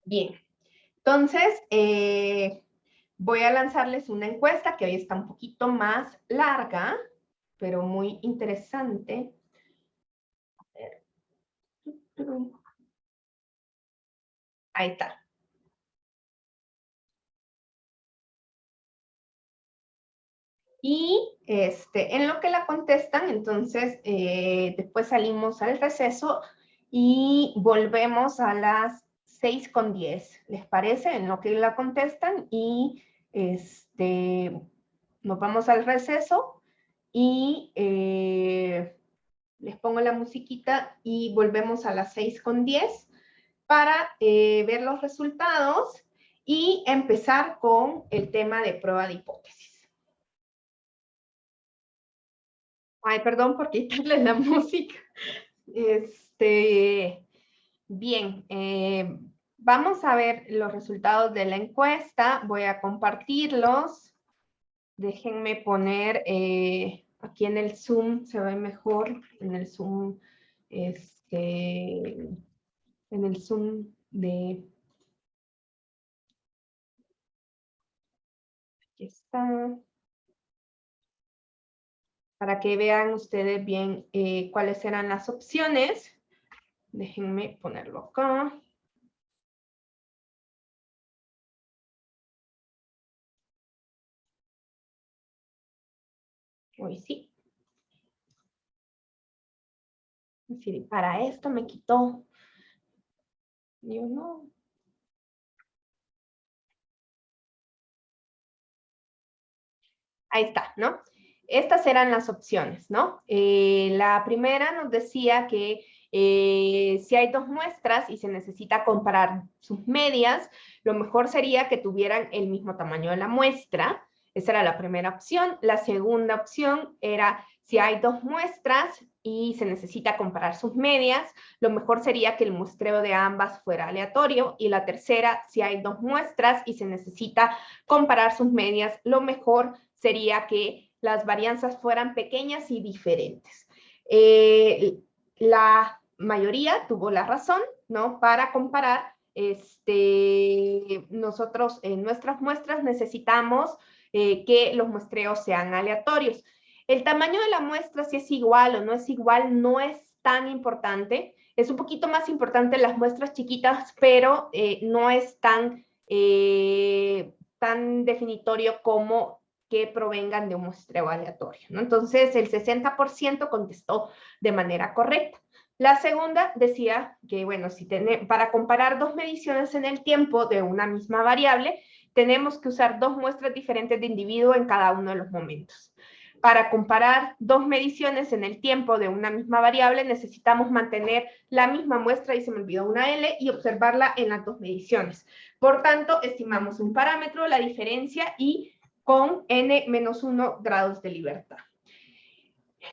Speaker 1: Bien, entonces voy a lanzarles una encuesta que hoy está un poquito más larga, pero muy interesante. Ahí está. Y en lo que la contestan, entonces después salimos al receso y volvemos a las 6:10. ¿Les parece? En lo que la contestan y nos vamos al receso y les pongo la musiquita y volvemos a las 6:10 para ver los resultados y empezar con el tema de prueba de hipótesis. Ay, perdón por quitarle la música. Bien, vamos a ver los resultados de la encuesta. Voy a compartirlos. Déjenme poner aquí en el Zoom, se ve mejor en el Zoom, en el Zoom de... Aquí está. Para que vean ustedes bien cuáles eran las opciones. Déjenme ponerlo acá. Hoy sí. Sí, para esto me quitó. Yo no. Ahí está, ¿no? Estas eran las opciones, ¿no? La primera nos decía que si hay dos muestras y se necesita comparar sus medias, lo mejor sería que tuvieran el mismo tamaño de la muestra. Esa era la primera opción. La segunda opción era si hay dos muestras y se necesita comparar sus medias, lo mejor sería que el muestreo de ambas fuera aleatorio. Y la tercera, si hay dos muestras y se necesita comparar sus medias, lo mejor sería que las varianzas fueran pequeñas y diferentes. La mayoría tuvo la razón, ¿no? Para comparar, nosotros en nuestras muestras necesitamos que los muestreos sean aleatorios. El tamaño de la muestra, si es igual o no es igual, no es tan importante. Es un poquito más importante las muestras chiquitas, pero no es tan definitorio como que provengan de un muestreo aleatorio, ¿no? Entonces, el 60% contestó de manera correcta. La segunda decía que, bueno, para comparar dos mediciones en el tiempo de una misma variable, tenemos que usar dos muestras diferentes de individuo en cada uno de los momentos. Para comparar dos mediciones en el tiempo de una misma variable, necesitamos mantener la misma muestra, y se me olvidó una L, y observarla en las dos mediciones. Por tanto, estimamos un parámetro, la diferencia, y con n-1 grados de libertad.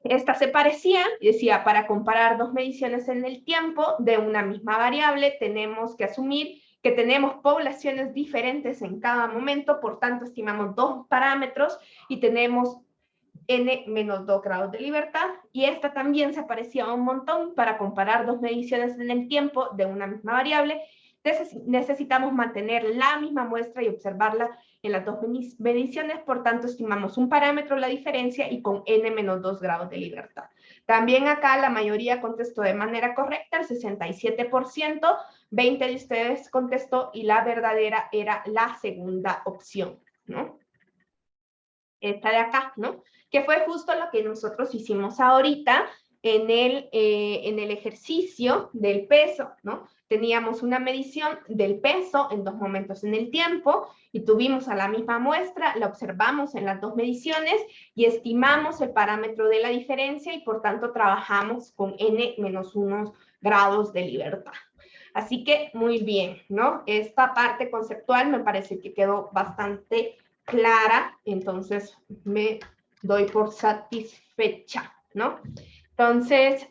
Speaker 1: Esta se parecía y decía, para comparar dos mediciones en el tiempo de una misma variable, tenemos que asumir que tenemos poblaciones diferentes en cada momento, por tanto, estimamos dos parámetros y tenemos n-2 grados de libertad, y esta también se parecía un montón para comparar dos mediciones en el tiempo de una misma variable, necesitamos mantener la misma muestra y observarla en las dos mediciones, por tanto estimamos un parámetro la diferencia y con n-2 grados de libertad. También acá la mayoría contestó de manera correcta, el 67%, 20 de ustedes contestó y la verdadera era la segunda opción, ¿no? Esta de acá, ¿no? Que fue justo lo que nosotros hicimos ahorita en el ejercicio del peso, ¿no? Teníamos una medición del peso en dos momentos en el tiempo y tuvimos a la misma muestra, la observamos en las dos mediciones y estimamos el parámetro de la diferencia y por tanto trabajamos con n-1 grados de libertad. Así que muy bien, ¿no? Esta parte conceptual me parece que quedó bastante clara, entonces me doy por satisfecha, ¿no? Entonces,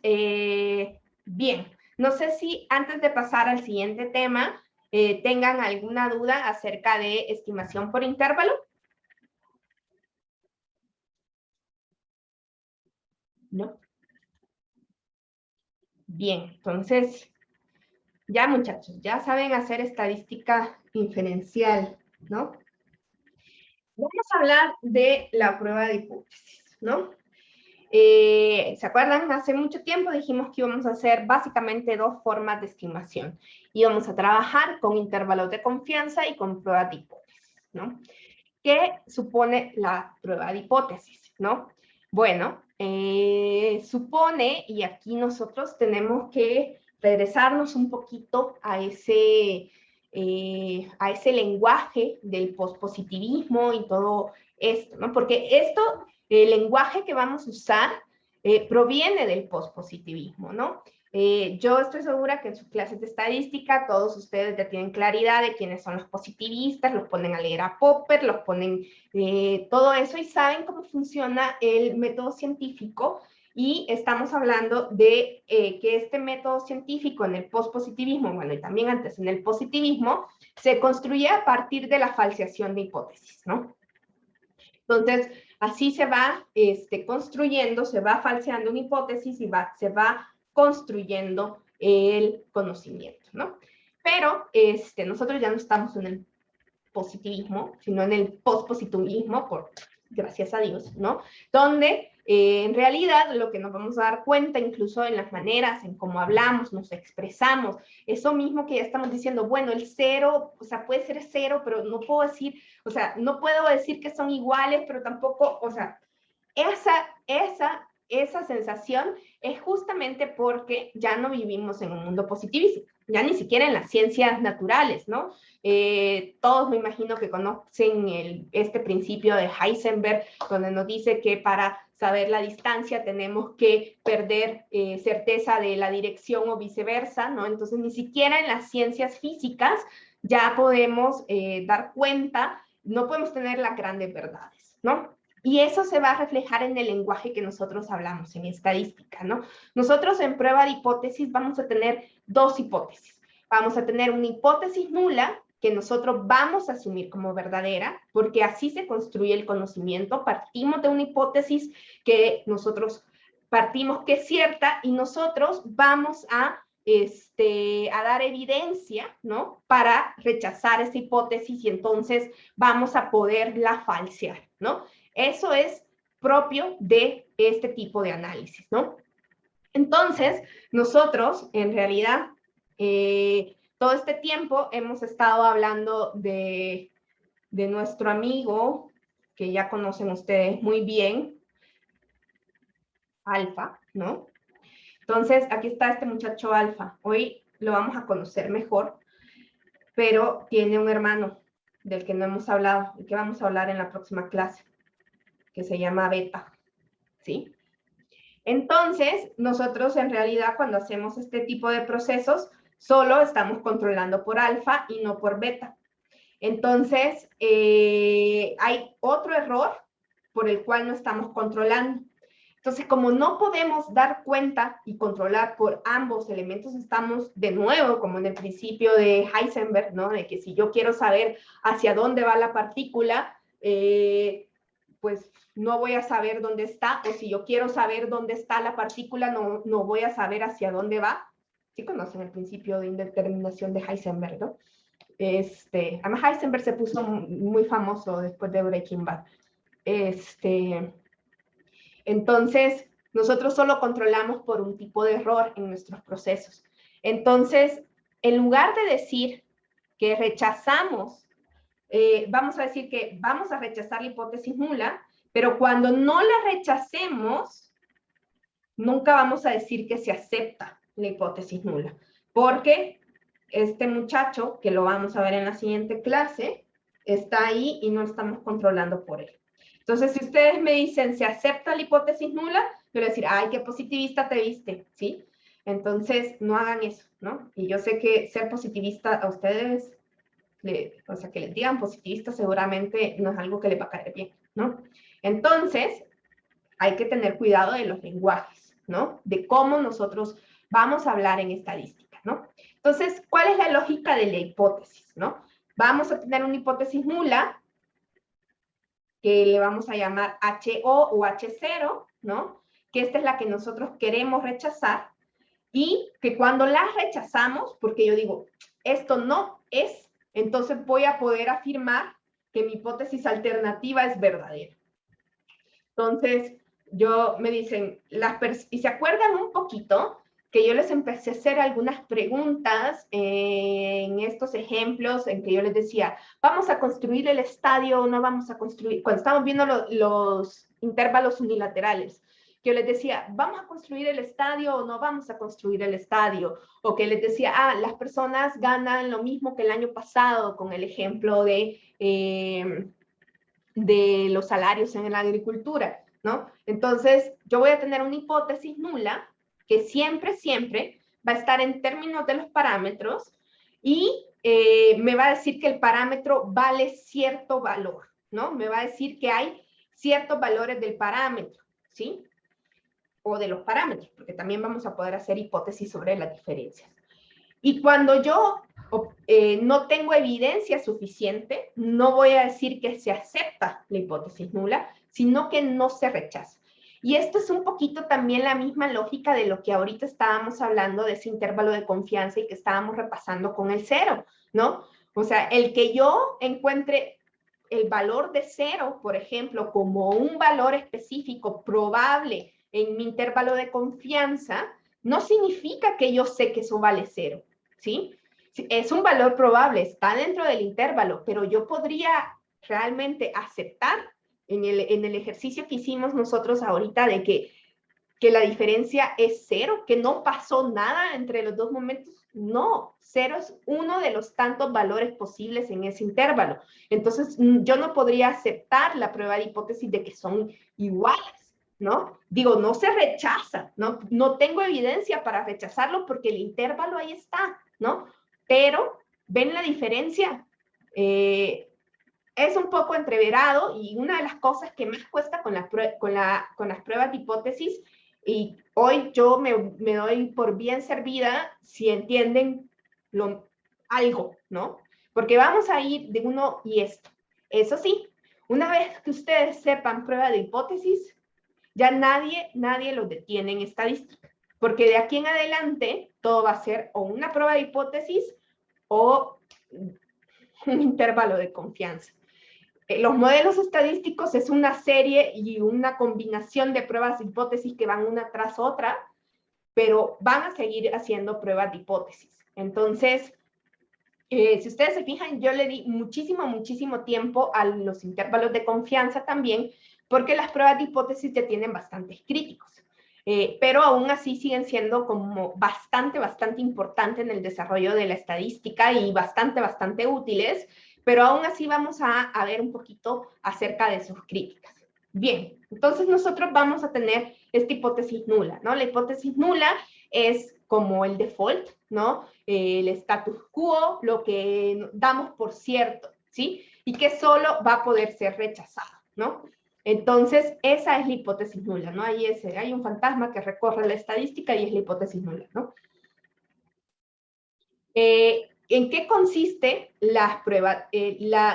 Speaker 1: bien, no sé si antes de pasar al siguiente tema, tengan alguna duda acerca de estimación por intervalo. ¿No? Bien, entonces, ya muchachos, ya saben hacer estadística inferencial, ¿no? Vamos a hablar de la prueba de hipótesis, ¿no? ¿Se acuerdan? Hace mucho tiempo dijimos que íbamos a hacer básicamente dos formas de estimación. Íbamos a trabajar con intervalos de confianza y con pruebas de hipótesis, ¿no? ¿Qué supone la prueba de hipótesis, no? Bueno, supone, y aquí nosotros tenemos que regresarnos un poquito a ese lenguaje del pospositivismo y todo esto, ¿no? Porque el lenguaje que vamos a usar proviene del pospositivismo, ¿no? Yo estoy segura que en sus clases de estadística todos ustedes ya tienen claridad de quiénes son los positivistas, los ponen a leer a Popper, los ponen todo eso y saben cómo funciona el método científico y estamos hablando de que este método científico en el pospositivismo, bueno, y también antes en el positivismo, se construye a partir de la falseación de hipótesis, ¿no? Entonces, así se va construyendo, se va falseando una hipótesis y se va construyendo el conocimiento, ¿no? Pero nosotros ya no estamos en el positivismo, sino en el pospositivismo, gracias a Dios, ¿no? Donde en realidad lo que nos vamos a dar cuenta, incluso en las maneras, en cómo hablamos, nos expresamos, eso mismo que ya estamos diciendo, bueno, el cero, o sea, puede ser cero, pero no puedo decir, o sea, no puedo decir que son iguales, pero tampoco, o sea, esa sensación es justamente porque ya no vivimos en un mundo positivista, ya ni siquiera en las ciencias naturales, ¿no? Todos me imagino que conocen este principio de Heisenberg, donde nos dice que para saber la distancia tenemos que perder certeza de la dirección o viceversa, ¿no? Entonces ni siquiera en las ciencias físicas ya podemos dar cuenta, no podemos tener las grandes verdades, ¿no? Y eso se va a reflejar en el lenguaje que nosotros hablamos, en estadística, ¿no? Nosotros en prueba de hipótesis vamos a tener dos hipótesis. Vamos a tener una hipótesis nula, que nosotros vamos a asumir como verdadera, porque así se construye el conocimiento. Partimos de una hipótesis que nosotros partimos que es cierta y nosotros vamos a dar evidencia, ¿no? Para rechazar esa hipótesis y entonces vamos a poderla falsear, ¿no? Eso es propio de este tipo de análisis, ¿no? Entonces, nosotros, en realidad, todo este tiempo hemos estado hablando de nuestro amigo, que ya conocen ustedes muy bien, Alfa, ¿no? Entonces, aquí está este muchacho Alfa. Hoy lo vamos a conocer mejor, pero tiene un hermano del que no hemos hablado y que vamos a hablar en la próxima clase, que se llama Beta, ¿sí? Entonces, nosotros en realidad cuando hacemos este tipo de procesos, solo estamos controlando por alfa y no por beta. Entonces, hay otro error por el cual no estamos controlando. Entonces, como no podemos dar cuenta y controlar por ambos elementos, estamos de nuevo, como en el principio de Heisenberg, ¿no? De que si yo quiero saber hacia dónde va la partícula, pues no voy a saber dónde está, o si yo quiero saber dónde está la partícula, no voy a saber hacia dónde va, sí conocen el principio de indeterminación de Heisenberg, ¿no? Además Heisenberg se puso muy famoso después de Breaking Bad. Entonces, nosotros solo controlamos por un tipo de error en nuestros procesos. Entonces, en lugar de decir que rechazamos, vamos a decir que vamos a rechazar la hipótesis nula, pero cuando no la rechacemos, nunca vamos a decir que se acepta la hipótesis nula, porque este muchacho, que lo vamos a ver en la siguiente clase, está ahí y no estamos controlando por él. Entonces, si ustedes me dicen, ¿se acepta la hipótesis nula? Yo les voy a decir, ay, qué positivista te viste, ¿sí? Entonces, no hagan eso, ¿no? Y yo sé que ser positivista a ustedes, o sea, que les digan positivista seguramente no es algo que les va a caer bien, ¿no? Entonces, hay que tener cuidado de los lenguajes, ¿no? De cómo nosotros vamos a hablar en estadística, ¿no? Entonces, ¿cuál es la lógica de la hipótesis, no? Vamos a tener una hipótesis nula, que le vamos a llamar HO o H0, ¿no? Que esta es la que nosotros queremos rechazar, y que cuando la rechazamos, porque yo digo, esto no es, entonces voy a poder afirmar que mi hipótesis alternativa es verdadera. Entonces, me dicen, y se acuerdan un poquito que yo les empecé a hacer algunas preguntas en estos ejemplos en que yo les decía, ¿vamos a construir el estadio o no vamos a construir? Cuando estamos viendo los intervalos unilaterales, que yo les decía, ¿vamos a construir el estadio o no vamos a construir el estadio? O que les decía, las personas ganan lo mismo que el año pasado, con el ejemplo de los salarios en la agricultura, ¿no? Entonces, yo voy a tener una hipótesis nula que siempre, siempre va a estar en términos de los parámetros y me va a decir que el parámetro vale cierto valor, ¿no? Me va a decir que hay ciertos valores del parámetro, ¿sí? O de los parámetros, porque también vamos a poder hacer hipótesis sobre las diferencias. Y cuando yo no tengo evidencia suficiente, no voy a decir que se acepta la hipótesis nula, sino que no se rechaza. Y esto es un poquito también la misma lógica de lo que ahorita estábamos hablando de ese intervalo de confianza y que estábamos repasando con el cero, ¿no? O sea, el que yo encuentre el valor de cero, por ejemplo, como un valor específico probable en mi intervalo de confianza, no significa que yo sé que eso vale cero, ¿sí? Es un valor probable, está dentro del intervalo, pero yo podría realmente aceptar en el ejercicio que hicimos nosotros ahorita de que la diferencia es cero, que no pasó nada entre los dos momentos. No, cero es uno de los tantos valores posibles en ese intervalo. Entonces, yo no podría aceptar la prueba de hipótesis de que son iguales, ¿no? Digo, no se rechaza, ¿no? No tengo evidencia para rechazarlo porque el intervalo ahí está, ¿no? Pero, ¿ven la diferencia? Es un poco entreverado y una de las cosas que más cuesta con las pruebas de hipótesis, y hoy yo me doy por bien servida si entienden algo, ¿no? Porque vamos a ir de uno y esto. Eso sí, una vez que ustedes sepan prueba de hipótesis, ya nadie los detiene en estadística, porque de aquí en adelante todo va a ser o una prueba de hipótesis o un intervalo de confianza. Los modelos estadísticos es una serie y una combinación de pruebas de hipótesis que van una tras otra, pero van a seguir haciendo pruebas de hipótesis. Entonces, si ustedes se fijan, yo le di muchísimo tiempo a los intervalos de confianza también, porque las pruebas de hipótesis ya tienen bastantes críticos. Pero aún así siguen siendo como bastante importante en el desarrollo de la estadística y bastante útiles, pero aún así vamos a ver un poquito acerca de sus críticas. Bien, entonces nosotros vamos a tener esta hipótesis nula, ¿no? La hipótesis nula es como el default, ¿no? El status quo, lo que damos por cierto, ¿sí? Y que solo va a poder ser rechazado, ¿no? Entonces, esa es la hipótesis nula, ¿no? Hay un fantasma que recorre la estadística y es la hipótesis nula, ¿no? ¿En qué consiste las pruebas?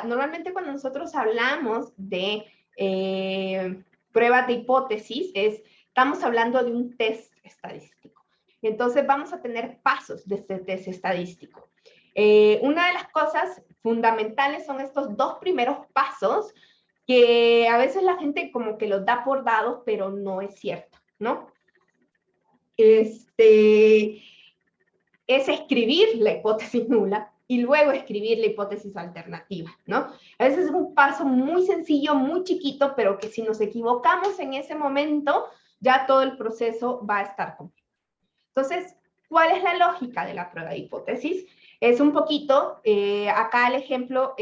Speaker 1: Normalmente cuando nosotros hablamos de pruebas de hipótesis, estamos hablando de un test estadístico. Entonces vamos a tener pasos de este test estadístico. Una de las cosas fundamentales son estos dos primeros pasos, que a veces la gente como que los da por dados, pero no es cierto, ¿no? Es escribir la hipótesis nula y luego escribir la hipótesis alternativa, ¿no? A veces es un paso muy sencillo, muy chiquito, pero que si nos equivocamos en ese momento, ya todo el proceso va a estar completo. Entonces, ¿cuál es la lógica de la prueba de hipótesis? Es un poquito, acá el ejemplo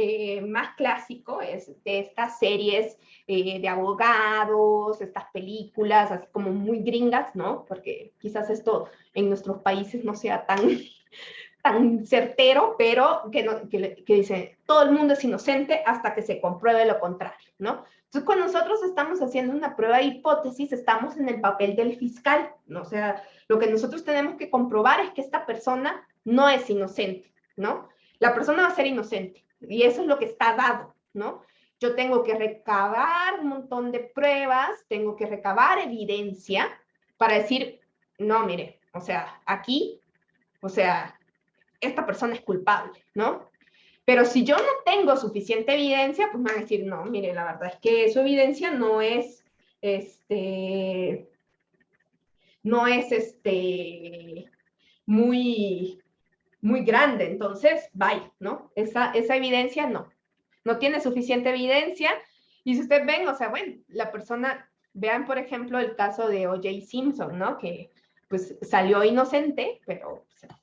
Speaker 1: más clásico es de estas series de abogados, estas películas así como muy gringas, ¿no? Porque quizás esto en nuestros países no sea tan certero, pero que dice, todo el mundo es inocente hasta que se compruebe lo contrario, ¿no? Entonces, cuando nosotros estamos haciendo una prueba de hipótesis, estamos en el papel del fiscal, ¿no? O sea, lo que nosotros tenemos que comprobar es que esta persona no es inocente, ¿no? La persona va a ser inocente, y eso es lo que está dado, ¿no? Yo tengo que recabar un montón de pruebas, tengo que recabar evidencia para decir, no, mire, o sea, aquí, o sea, esta persona es culpable, ¿no? Pero si yo no tengo suficiente evidencia, pues me van a decir, no, mire, la verdad es que su evidencia no es, muy, muy grande, entonces, bye, ¿no? Esa evidencia no tiene suficiente evidencia, y si ustedes ven, o sea, bueno, la persona, vean por ejemplo el caso de O.J. Simpson, ¿no? Que pues salió inocente, pero o sea,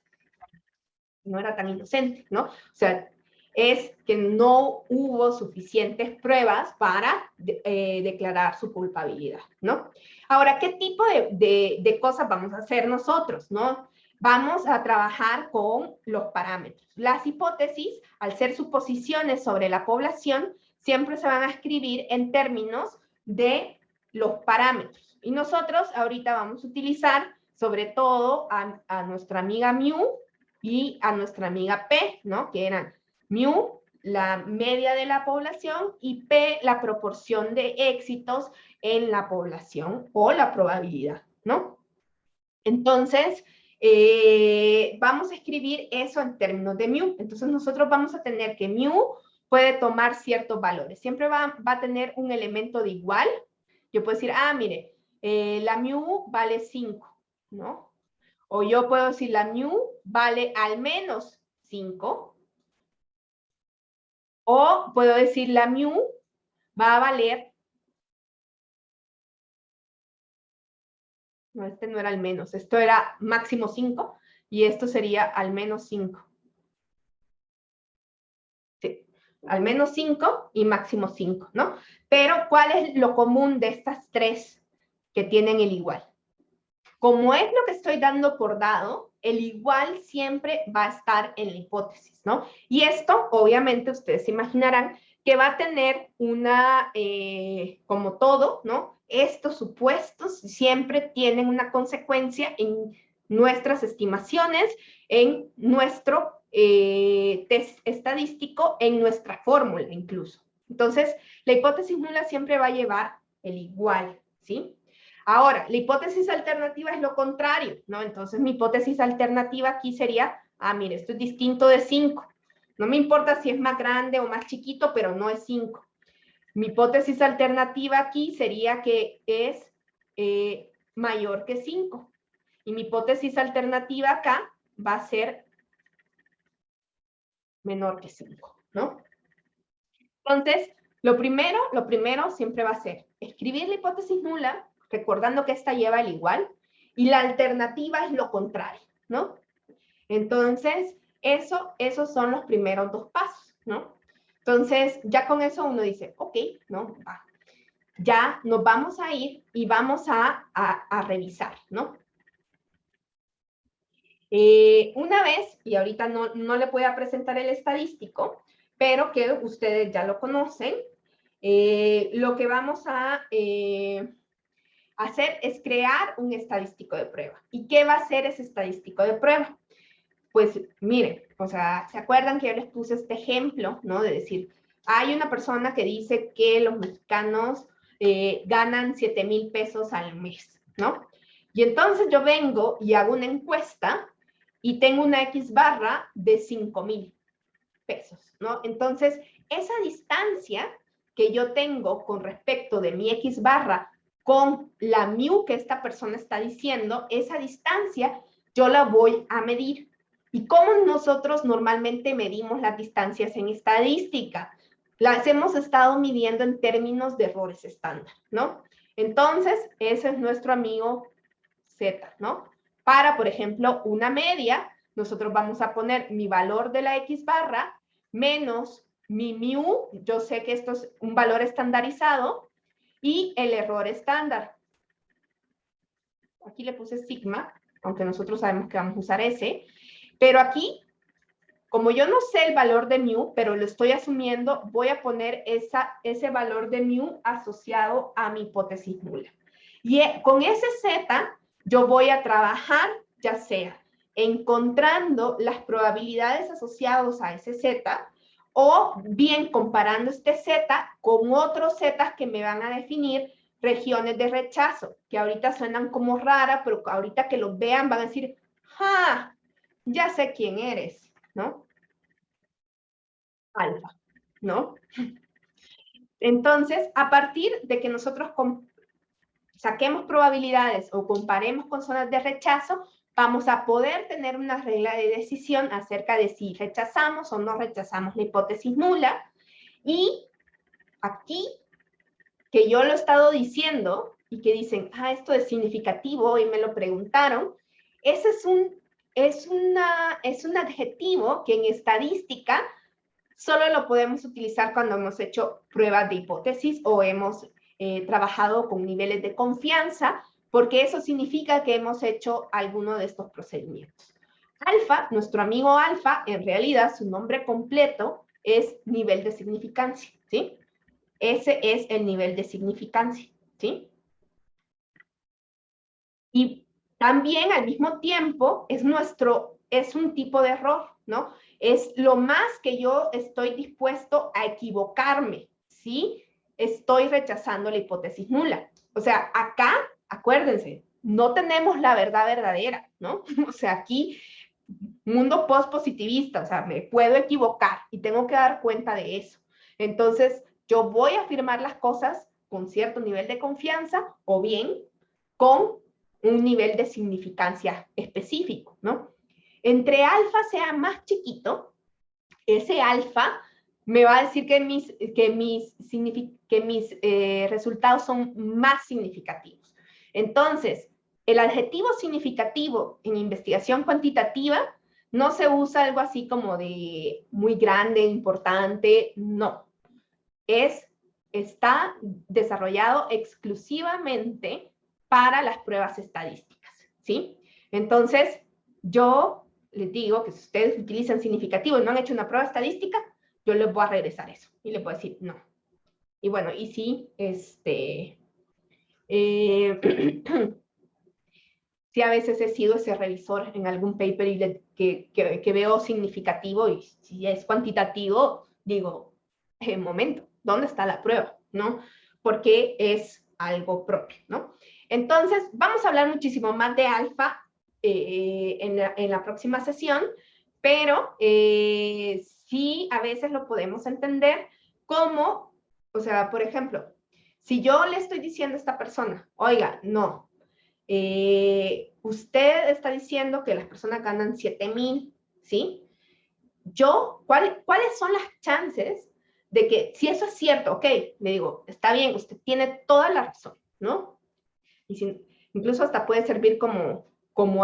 Speaker 1: no era tan inocente, ¿no? O sea, es que no hubo suficientes pruebas para declarar su culpabilidad, ¿no? Ahora, ¿qué tipo de cosas vamos a hacer nosotros, no? Vamos a trabajar con los parámetros. Las hipótesis, al ser suposiciones sobre la población, siempre se van a escribir en términos de los parámetros. Y nosotros ahorita vamos a utilizar sobre todo a nuestra amiga Mu y a nuestra amiga P, ¿no? Que eran mu, la media de la población, y P, la proporción de éxitos en la población o la probabilidad, ¿no? Entonces, vamos a escribir eso en términos de mu. Entonces, nosotros vamos a tener que mu puede tomar ciertos valores. Siempre va a tener un elemento de igual. Yo puedo decir, mire, la mu vale 5, ¿no? O yo puedo decir la mu vale al menos 5. O puedo decir la mu va a valer, no, este no era al menos, esto era máximo 5 y esto sería al menos 5. Sí, al menos 5 y máximo 5, ¿no? Pero ¿cuál es lo común de estas tres que tienen el igual? Como es lo que estoy dando por dado, el igual siempre va a estar en la hipótesis, ¿no? Y esto, obviamente, ustedes se imaginarán que va a tener una, como todo, ¿no? Estos supuestos siempre tienen una consecuencia en nuestras estimaciones, en nuestro test estadístico, en nuestra fórmula incluso. Entonces, la hipótesis nula siempre va a llevar el igual, ¿sí? Ahora, la hipótesis alternativa es lo contrario, ¿no? Entonces, mi hipótesis alternativa aquí sería, mire, esto es distinto de 5. No me importa si es más grande o más chiquito, pero no es 5. Mi hipótesis alternativa aquí sería que es mayor que 5. Y mi hipótesis alternativa acá va a ser menor que 5, ¿no? Entonces, lo primero siempre va a ser escribir la hipótesis nula, recordando que esta lleva el igual, y la alternativa es lo contrario, ¿no? Entonces, esos son los primeros dos pasos, ¿no? Entonces, ya con eso uno dice, ok, ¿no? Ya nos vamos a ir y vamos a revisar, ¿no? Una vez, y ahorita no le voy a presentar el estadístico, pero que ustedes ya lo conocen, lo que vamos a hacer es crear un estadístico de prueba. ¿Y qué va a ser ese estadístico de prueba? Pues miren, o sea, ¿se acuerdan que yo les puse este ejemplo, ¿no? De decir, hay una persona que dice que los mexicanos ganan 7,000 pesos al mes, ¿no? Y entonces yo vengo y hago una encuesta y tengo una X barra de 5,000 pesos, ¿no? Entonces, esa distancia que yo tengo con respecto de mi X barra con la mu que esta persona está diciendo, esa distancia yo la voy a medir. ¿Y cómo nosotros normalmente medimos las distancias en estadística? Las hemos estado midiendo en términos de errores estándar, ¿no? Entonces, ese es nuestro amigo Z, ¿no? Para, por ejemplo, una media, nosotros vamos a poner mi valor de la X barra menos mi mu, yo sé que esto es un valor estandarizado, y el error estándar. Aquí le puse sigma, aunque nosotros sabemos que vamos a usar ese, pero aquí, como yo no sé el valor de mu, pero lo estoy asumiendo, voy a poner ese valor de mu asociado a mi hipótesis nula. Y con ese Z, yo voy a trabajar, ya sea encontrando las probabilidades asociadas a ese Z, o bien comparando este Z con otros Z que me van a definir regiones de rechazo, que ahorita suenan como rara, pero ahorita que los vean van a decir, ¡ja! Ya sé quién eres, ¿no? Alfa, ¿no? Entonces, a partir de que nosotros saquemos probabilidades o comparemos con zonas de rechazo, vamos a poder tener una regla de decisión acerca de si rechazamos o no rechazamos la hipótesis nula. Y aquí, que yo lo he estado diciendo y que dicen, esto es significativo y me lo preguntaron, ese es un adjetivo que en estadística solo lo podemos utilizar cuando hemos hecho pruebas de hipótesis o hemos trabajado con niveles de confianza, porque eso significa que hemos hecho alguno de estos procedimientos. Alfa, nuestro amigo alfa, en realidad su nombre completo es nivel de significancia, ¿sí? Ese es el nivel de significancia, ¿sí? Y también al mismo tiempo es un tipo de error, ¿no? Es lo más que yo estoy dispuesto a equivocarme, ¿sí? Estoy rechazando la hipótesis nula. O sea, acá, acuérdense, no tenemos la verdad verdadera, ¿no? O sea, aquí, mundo post-positivista, o sea, me puedo equivocar y tengo que dar cuenta de eso. Entonces, yo voy a afirmar las cosas con cierto nivel de confianza o bien con un nivel de significancia específico, ¿no? Entre alfa sea más chiquito, ese alfa me va a decir que mis resultados son más significativos. Entonces, el adjetivo significativo en investigación cuantitativa no se usa algo así como de muy grande, importante, no. Está desarrollado exclusivamente para las pruebas estadísticas, ¿sí? Entonces, yo les digo que si ustedes utilizan significativo y no han hecho una prueba estadística, yo les voy a regresar eso y les voy a decir no. Y bueno, y sí, sí a veces he sido ese revisor en algún paper y que veo significativo y si es cuantitativo, digo, momento, ¿dónde está la prueba? ¿No? Porque es algo propio, ¿no? Entonces, vamos a hablar muchísimo más de alfa en la próxima sesión, pero sí a veces lo podemos entender como, o sea, por ejemplo, si yo le estoy diciendo a esta persona, oiga, no, usted está diciendo que las personas ganan 7,000, ¿sí? ¿Cuáles son las chances de que, si eso es cierto, ok, le digo, está bien, usted tiene toda la razón, ¿no? Y incluso hasta puede servir como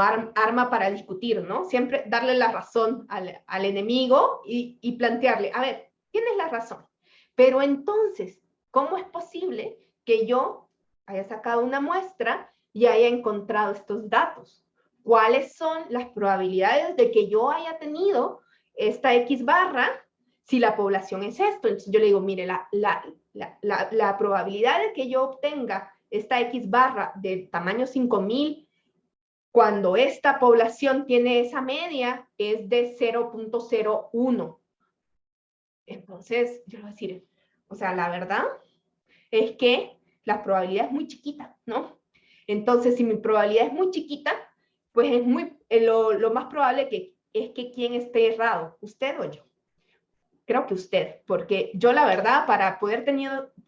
Speaker 1: arma para discutir, ¿no? Siempre darle la razón al enemigo y plantearle, a ver, tienes la razón, pero entonces, ¿cómo es posible que yo haya sacado una muestra y haya encontrado estos datos? ¿Cuáles son las probabilidades de que yo haya tenido esta X barra si la población es esto? Entonces yo le digo, mire, la probabilidad de que yo obtenga esta X barra de tamaño 5,000 cuando esta población tiene esa media es de 0.01. Entonces, yo le voy a decir, o sea, la verdad es que la probabilidad es muy chiquita, ¿no? Entonces, si mi probabilidad es muy chiquita, pues es lo más probable es que quien esté errado, usted o yo. Creo que usted, porque yo la verdad, para poder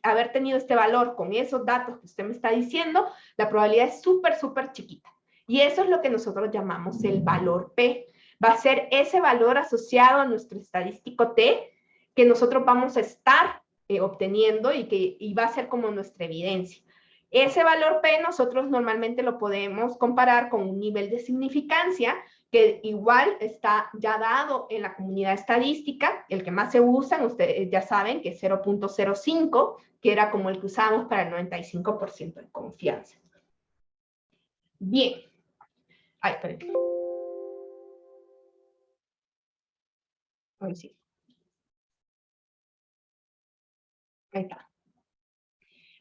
Speaker 1: haber tenido este valor con esos datos que usted me está diciendo, la probabilidad es súper, súper chiquita. Y eso es lo que nosotros llamamos el valor P. Va a ser ese valor asociado a nuestro estadístico T que nosotros vamos a estar obteniendo y va a ser como nuestra evidencia. Ese valor P nosotros normalmente lo podemos comparar con un nivel de significancia que igual está ya dado en la comunidad estadística, el que más se usa, ustedes ya saben que es 0.05, que era como el que usábamos para el 95% de confianza. Bien. Ay, espérenme. Ahí sí. Ahí está.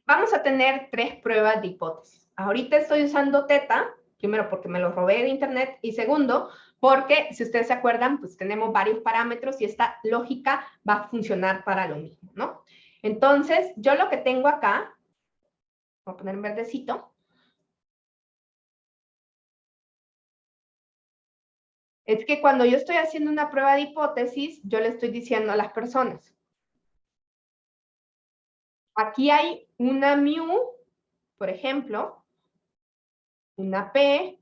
Speaker 1: Vamos a tener 3 pruebas de hipótesis. Ahorita estoy usando teta, primero porque me lo robé de internet y segundo porque, si ustedes se acuerdan, pues tenemos varios parámetros y esta lógica va a funcionar para lo mismo, ¿no? Entonces, yo lo que tengo acá, voy a poner en verdecito, es que cuando yo estoy haciendo una prueba de hipótesis, yo le estoy diciendo a las personas, aquí hay una mu, por ejemplo, una p,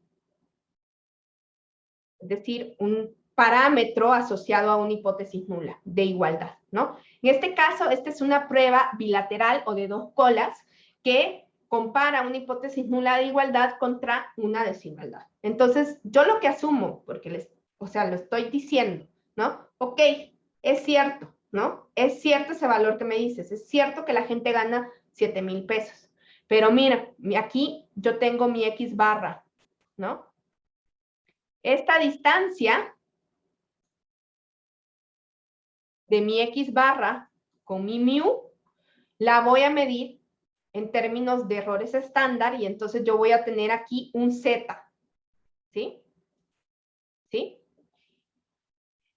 Speaker 1: es decir, un parámetro asociado a una hipótesis nula de igualdad, ¿no? En este caso, esta es una prueba bilateral o de 2 colas que compara una hipótesis nula de igualdad contra una desigualdad. Entonces, yo lo que asumo, porque lo estoy diciendo, ¿no? Ok, es cierto, ¿no? Es cierto ese valor que me dices, es cierto que la gente gana 7,000 pesos, pero mira, aquí yo tengo mi X barra, ¿no? Esta distancia de mi X barra con mi mu, la voy a medir en términos de errores estándar y entonces yo voy a tener aquí un Z, ¿sí? ¿Sí?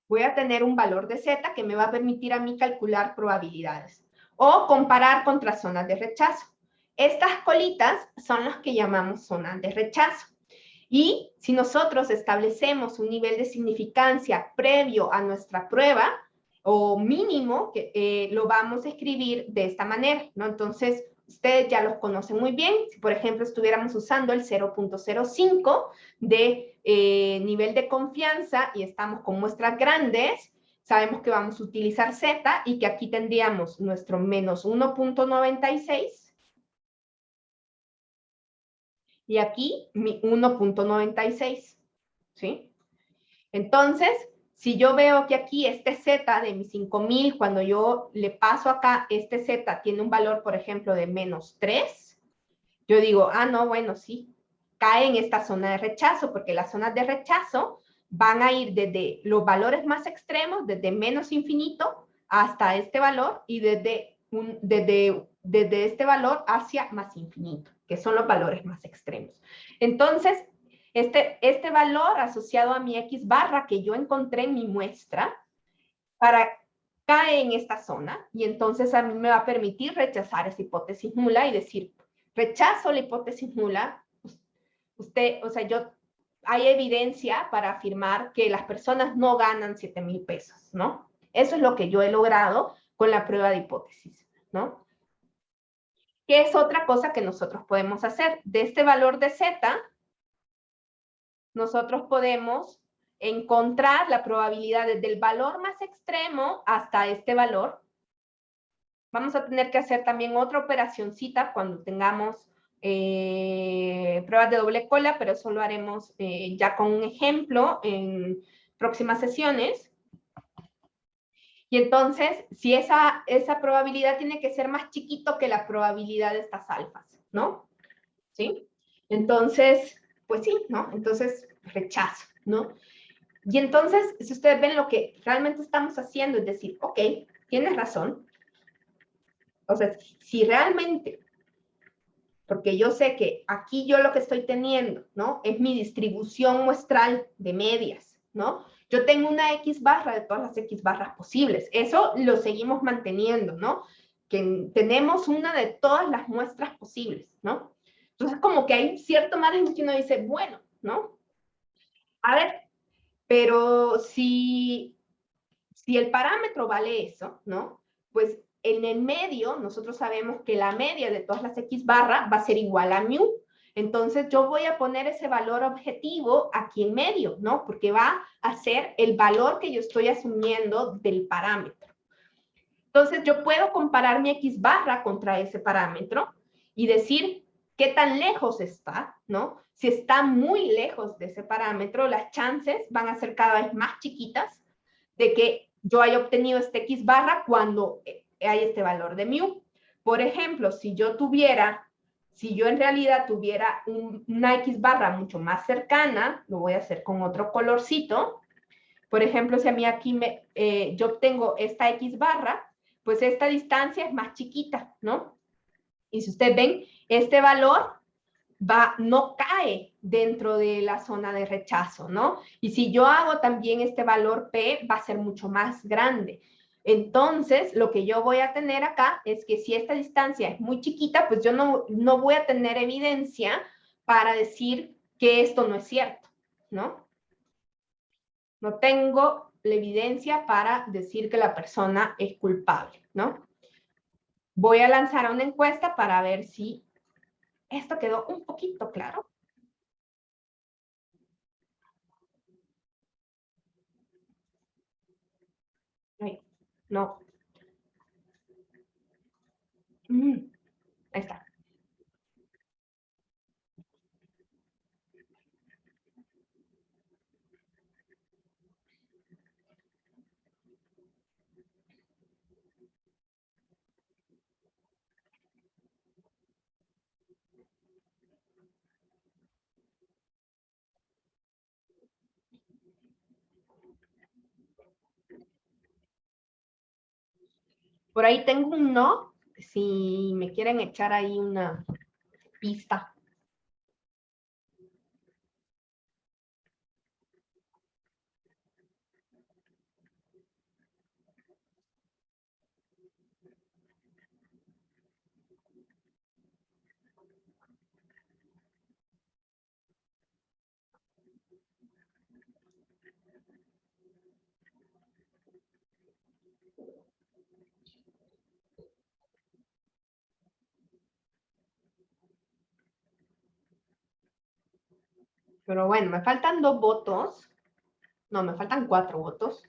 Speaker 1: Voy a tener un valor de Z que me va a permitir a mí calcular probabilidades o comparar contra zonas de rechazo. Estas colitas son las que llamamos zonas de rechazo. Y si nosotros establecemos un nivel de significancia previo a nuestra prueba, o mínimo, que lo vamos a escribir de esta manera, ¿no? Entonces, ustedes ya los conocen muy bien. Si, por ejemplo, estuviéramos usando el 0.05 de nivel de confianza y estamos con muestras grandes, sabemos que vamos a utilizar Z y que aquí tendríamos nuestro menos 1.96 y aquí mi 1.96, ¿sí? Entonces, si yo veo que aquí este Z de mis 5,000, cuando yo le paso acá, este Z tiene un valor, por ejemplo, de menos 3, yo digo, ah, no, bueno, sí, cae en esta zona de rechazo, porque las zonas de rechazo van a ir desde los valores más extremos, desde menos infinito hasta este valor, y desde este valor hacia más infinito, que son los valores más extremos. Entonces, este valor asociado a mi X barra que yo encontré en mi muestra, cae en esta zona, y entonces a mí me va a permitir rechazar esa hipótesis nula y decir, rechazo la hipótesis nula, hay evidencia para afirmar que las personas no ganan 7,000 pesos, ¿no? Eso es lo que yo he logrado con la prueba de hipótesis, ¿no? ¿Qué es otra cosa que nosotros podemos hacer? De este valor de Z, nosotros podemos encontrar la probabilidad desde el valor más extremo hasta este valor. Vamos a tener que hacer también otra operacioncita cuando tengamos pruebas de doble cola, pero eso lo haremos ya con un ejemplo en próximas sesiones. Y entonces, si esa probabilidad tiene que ser más chiquito que la probabilidad de estas alfas, ¿no? ¿Sí? Entonces, pues sí, ¿no? Entonces, rechazo, ¿no? Y entonces, si ustedes ven lo que realmente estamos haciendo, es decir, ok, tienes razón. O sea, si realmente, porque yo sé que aquí yo lo que estoy teniendo, ¿no? Es mi distribución muestral de medias, ¿no? Yo tengo una X barra de todas las X barras posibles. Eso lo seguimos manteniendo, ¿no? Que tenemos una de todas las muestras posibles, ¿no? Entonces, como que hay cierto margen que uno dice, bueno, ¿no? A ver, pero si el parámetro vale eso, ¿no? Pues en el medio, nosotros sabemos que la media de todas las X barra va a ser igual a mu. Entonces yo voy a poner ese valor objetivo aquí en medio, ¿no? Porque va a ser el valor que yo estoy asumiendo del parámetro. Entonces yo puedo comparar mi X barra contra ese parámetro y decir qué tan lejos está, ¿no? Si está muy lejos de ese parámetro, las chances van a ser cada vez más chiquitas de que yo haya obtenido este X barra cuando hay este valor de mu. Por ejemplo, si yo en realidad tuviera una X barra mucho más cercana, lo voy a hacer con otro colorcito. Por ejemplo, si a mí aquí yo obtengo esta X barra, pues esta distancia es más chiquita, ¿no? Y si ustedes ven, este valor no cae dentro de la zona de rechazo, ¿no? Y si yo hago también este valor P, va a ser mucho más grande. Entonces, lo que yo voy a tener acá es que si esta distancia es muy chiquita, pues yo no voy a tener evidencia para decir que esto no es cierto, ¿no? No tengo la evidencia para decir que la persona es culpable, ¿no? Voy a lanzar una encuesta para ver si esto quedó un poquito claro. Ahí, no. Ahí está. Por ahí tengo un no, si me quieren echar ahí una pista. Pero bueno, me faltan 2 votos. No, me faltan 4 votos.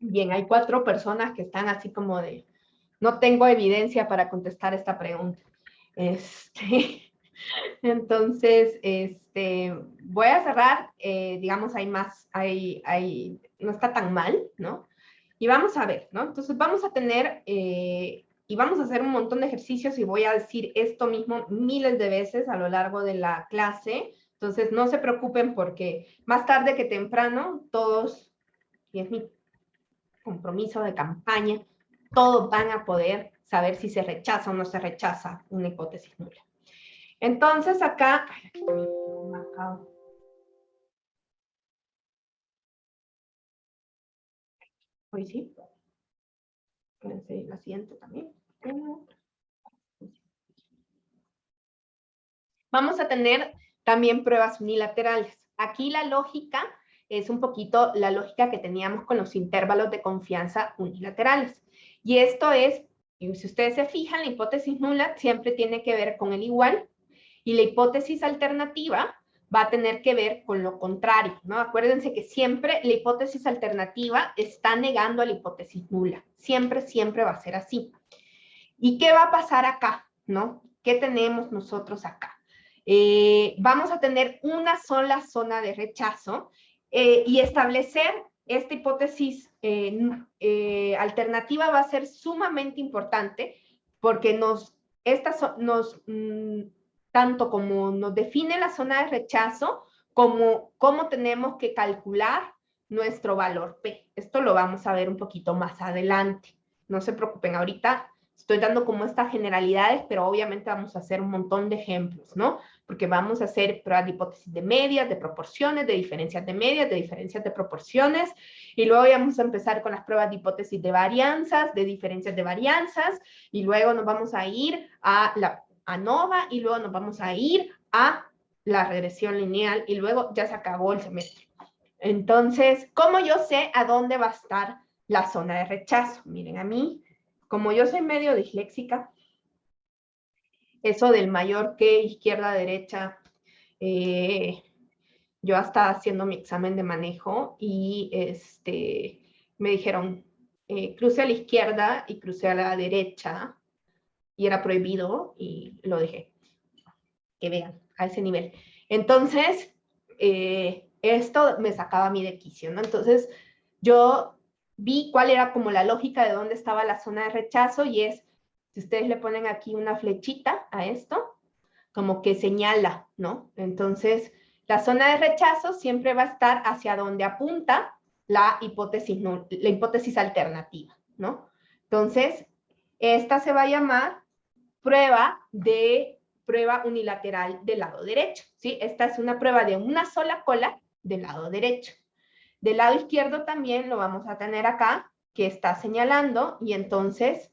Speaker 1: Bien, hay 4 personas que están así como de, no tengo evidencia para contestar esta pregunta. Entonces, voy a cerrar, digamos, no está tan mal, ¿no? Y vamos a ver, ¿no? Entonces vamos a tener, y vamos a hacer un montón de ejercicios y voy a decir esto mismo miles de veces a lo largo de la clase. Entonces no se preocupen porque más tarde que temprano todos, y es mi compromiso de campaña, todos van a poder saber si se rechaza o no se rechaza una hipótesis nula. Entonces acá, hoy sí, el asiento también. Vamos a tener también pruebas unilaterales. Aquí la lógica es un poquito la lógica que teníamos con los intervalos de confianza unilaterales. Y esto es, y si ustedes se fijan, la hipótesis nula siempre tiene que ver con el igual y la hipótesis alternativa va a tener que ver con lo contrario, ¿no? Acuérdense que siempre la hipótesis alternativa está negando a la hipótesis nula. Siempre, siempre va a ser así. ¿Y qué va a pasar acá, no? ¿Qué tenemos nosotros acá? Vamos a tener una sola zona de rechazo y establecer esta hipótesis alternativa va a ser sumamente importante porque tanto como nos define la zona de rechazo, como cómo tenemos que calcular nuestro valor P. Esto lo vamos a ver un poquito más adelante. No se preocupen, ahorita estoy dando como estas generalidades, pero obviamente vamos a hacer un montón de ejemplos, ¿no? Porque vamos a hacer pruebas de hipótesis de medias, de proporciones, de diferencias de medias, de diferencias de proporciones, y luego vamos a empezar con las pruebas de hipótesis de varianzas, de diferencias de varianzas, y luego nos vamos a ir a la ANOVA, y luego nos vamos a ir a la regresión lineal, y luego ya se acabó el semestre. Entonces, ¿cómo yo sé a dónde va a estar la zona de rechazo? Miren, a mí, como yo soy medio disléxica, eso del mayor que izquierda-derecha, yo estaba haciendo mi examen de manejo y me dijeron, cruce a la izquierda y cruce a la derecha, y era prohibido y lo dejé. Que vean, a ese nivel. Entonces, esto me sacaba a mí de quicio, ¿no? Entonces, yo vi cuál era como la lógica de dónde estaba la zona de rechazo, y es, si ustedes le ponen aquí una flechita a esto, como que señala, ¿no? Entonces, la zona de rechazo siempre va a estar hacia donde apunta la hipótesis alternativa, ¿no? Entonces, esta se va a llamar prueba unilateral del lado derecho, ¿sí? Esta es una prueba de una sola cola del lado derecho. Del lado izquierdo también lo vamos a tener acá, que está señalando, y entonces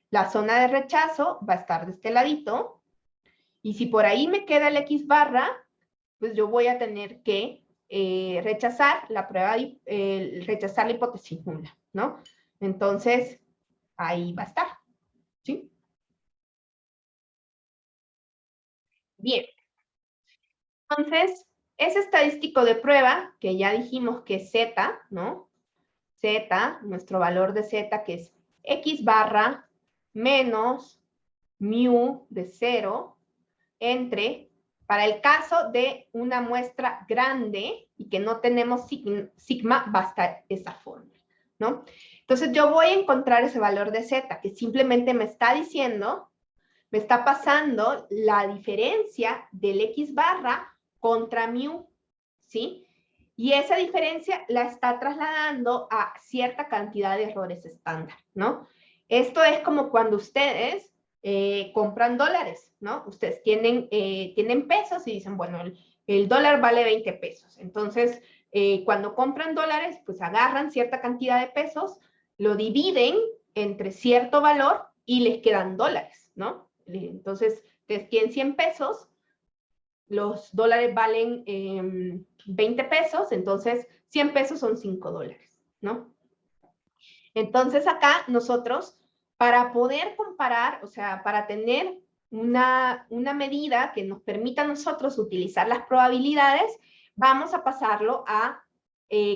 Speaker 1: la zona de rechazo va a estar de este ladito, y si por ahí me queda el X barra, pues yo voy a tener que rechazar la prueba, rechazar la hipótesis nula, ¿no? Entonces, ahí va a estar, ¿sí? Bien. Entonces, ese estadístico de prueba, que ya dijimos que es Z, ¿no? Z, nuestro valor de Z, que es X barra menos mu de 0 entre, para el caso de una muestra grande y que no tenemos sigma, va a estar esa fórmula, ¿no? Entonces yo voy a encontrar ese valor de Z, que simplemente me está diciendo, me está pasando la diferencia del X barra contra mu, ¿sí? Y esa diferencia la está trasladando a cierta cantidad de errores estándar, ¿no? Esto es como cuando ustedes compran dólares, ¿no? Ustedes tienen pesos y dicen, bueno, el dólar vale 20 pesos. Entonces, cuando compran dólares, pues agarran cierta cantidad de pesos, lo dividen entre cierto valor y les quedan dólares, ¿no? Entonces, ustedes tienen 100 pesos, los dólares valen 20 pesos, entonces 100 pesos son 5 dólares, ¿no? Entonces acá nosotros, para poder comparar, o sea, para tener una medida que nos permita a nosotros utilizar las probabilidades, vamos a pasarlo a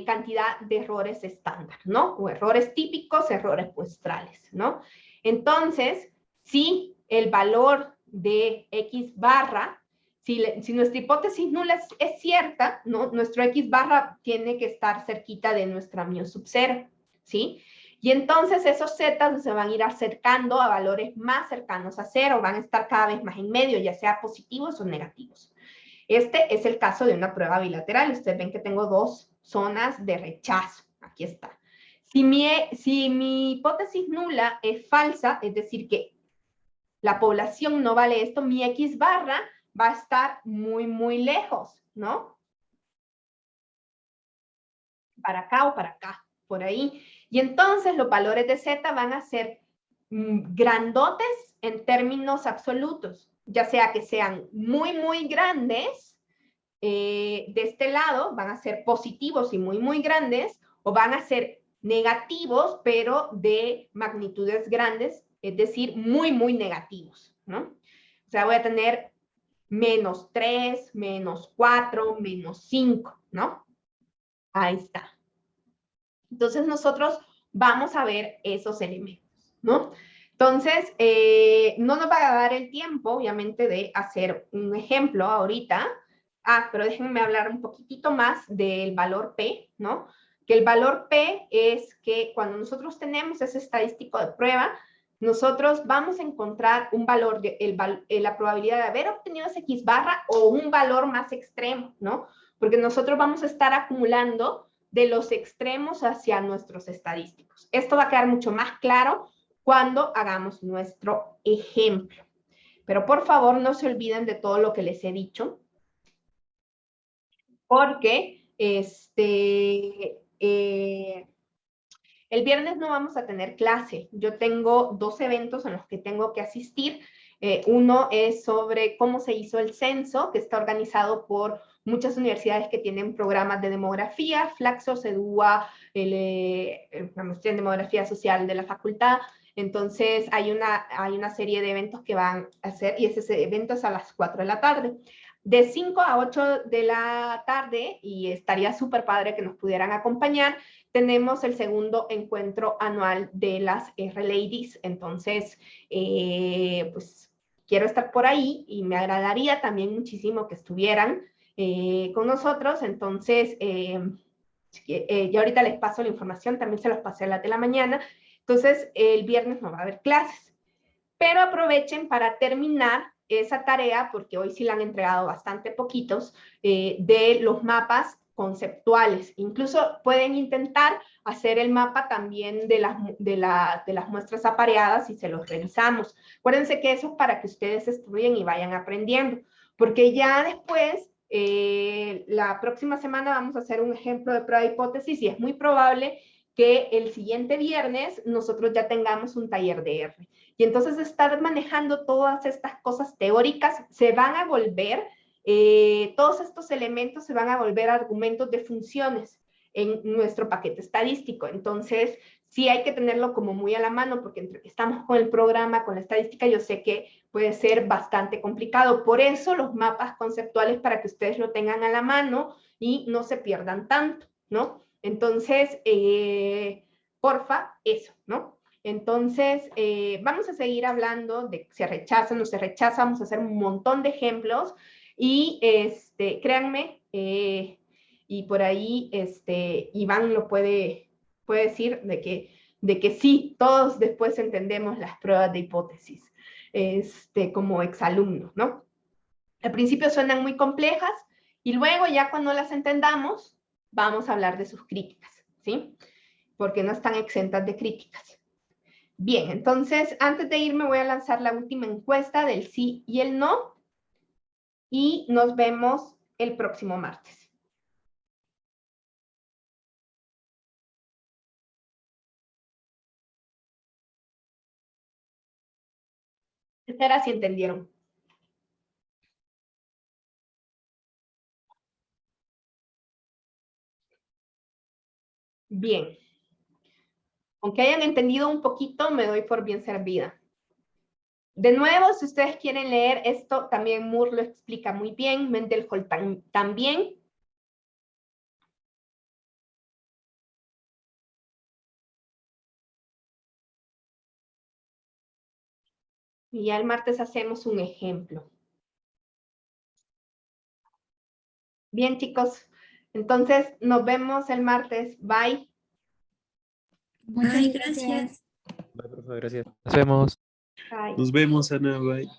Speaker 1: cantidad de errores estándar, ¿no? O errores típicos, errores muestrales, ¿no? Entonces, si el valor de X barra, si nuestra hipótesis nula es cierta, ¿no? Nuestro X barra tiene que estar cerquita de nuestra mu sub 0, ¿sí? Y entonces esos zetas se van a ir acercando a valores más cercanos a 0, van a estar cada vez más en medio, ya sea positivos o negativos. Este es el caso de una prueba bilateral. Ustedes ven que tengo dos zonas de rechazo. Aquí está. Si mi hipótesis nula es falsa, es decir, que la población no vale esto, mi X barra va a estar muy, muy lejos, ¿no? Para acá o para acá, por ahí. Y entonces los valores de Z van a ser grandotes en términos absolutos, ya sea que sean muy, muy grandes, de este lado van a ser positivos y muy, muy grandes, o van a ser negativos, pero de magnitudes grandes, es decir, muy, muy negativos, ¿no? O sea, voy a tener menos 3, menos 4, menos 5, ¿no? Ahí está. Entonces nosotros vamos a ver esos elementos, ¿no? Entonces, no nos va a dar el tiempo, obviamente, de hacer un ejemplo ahorita. pero déjenme hablar un poquitito más del valor P, ¿no? Que el valor P es que cuando nosotros tenemos ese estadístico de prueba, nosotros vamos a encontrar un valor, la probabilidad de haber obtenido ese X barra o un valor más extremo, ¿no? Porque nosotros vamos a estar acumulando de los extremos hacia nuestros estadísticos. Esto va a quedar mucho más claro cuando hagamos nuestro ejemplo. Pero por favor no se olviden de todo lo que les he dicho, porque el viernes no vamos a tener clase. Yo tengo 2 eventos en los que tengo que asistir. Uno es sobre cómo se hizo el censo, que está organizado por muchas universidades que tienen programas de demografía, Flaxo, CEDUA, la maestría en demografía social de la facultad. Entonces hay una serie de eventos que van a hacer, y ese evento es a las 4 de la tarde. De 5 a 8 de la tarde, y estaría súper padre que nos pudieran acompañar, tenemos el segundo encuentro anual de las R-Ladies. Entonces, pues quiero estar por ahí y me agradaría también muchísimo que estuvieran con nosotros. Entonces, yo ahorita les paso la información, también se los pasé a las de la mañana. Entonces, el viernes no va a haber clases, pero aprovechen para terminar esa tarea, porque hoy sí la han entregado bastante poquitos, de los mapas conceptuales. Incluso pueden intentar hacer el mapa también de las muestras apareadas y se los revisamos. Acuérdense que eso es para que ustedes estudien y vayan aprendiendo, porque ya después, la próxima semana vamos a hacer un ejemplo de prueba de hipótesis y es muy probable que el siguiente viernes nosotros ya tengamos un taller de R. Y entonces estar manejando todas estas cosas teóricas se van a volver, todos estos elementos se van a volver argumentos de funciones en nuestro paquete estadístico. Entonces, sí hay que tenerlo como muy a la mano, porque entre que estamos con el programa, con la estadística, yo sé que puede ser bastante complicado. Por eso los mapas conceptuales, para que ustedes lo tengan a la mano y no se pierdan tanto, ¿no? Entonces, porfa, eso, ¿no? Entonces, vamos a seguir hablando de se rechaza, no se rechaza, vamos a hacer un montón de ejemplos y créanme, y por ahí Iván lo puede decir de que sí, todos después entendemos las pruebas de hipótesis como exalumnos, ¿no? Al principio suenan muy complejas y luego ya cuando las entendamos, vamos a hablar de sus críticas, ¿sí? Porque no están exentas de críticas. Bien, entonces, antes de irme voy a lanzar la última encuesta del sí y el no, y nos vemos el próximo martes. Esta era si entendieron. Bien. Aunque hayan entendido un poquito, me doy por bien servida. De nuevo, si ustedes quieren leer esto, también Moore lo explica muy bien, Mendenhall también. Y ya el martes hacemos un ejemplo. Bien, chicos. Entonces, nos vemos el martes. Bye.
Speaker 2: Muchas
Speaker 3: Ay,
Speaker 2: gracias.
Speaker 3: gracias.
Speaker 4: Bye, profe, gracias. Nos vemos.
Speaker 1: Bye.
Speaker 5: Nos vemos, Ana. Bye.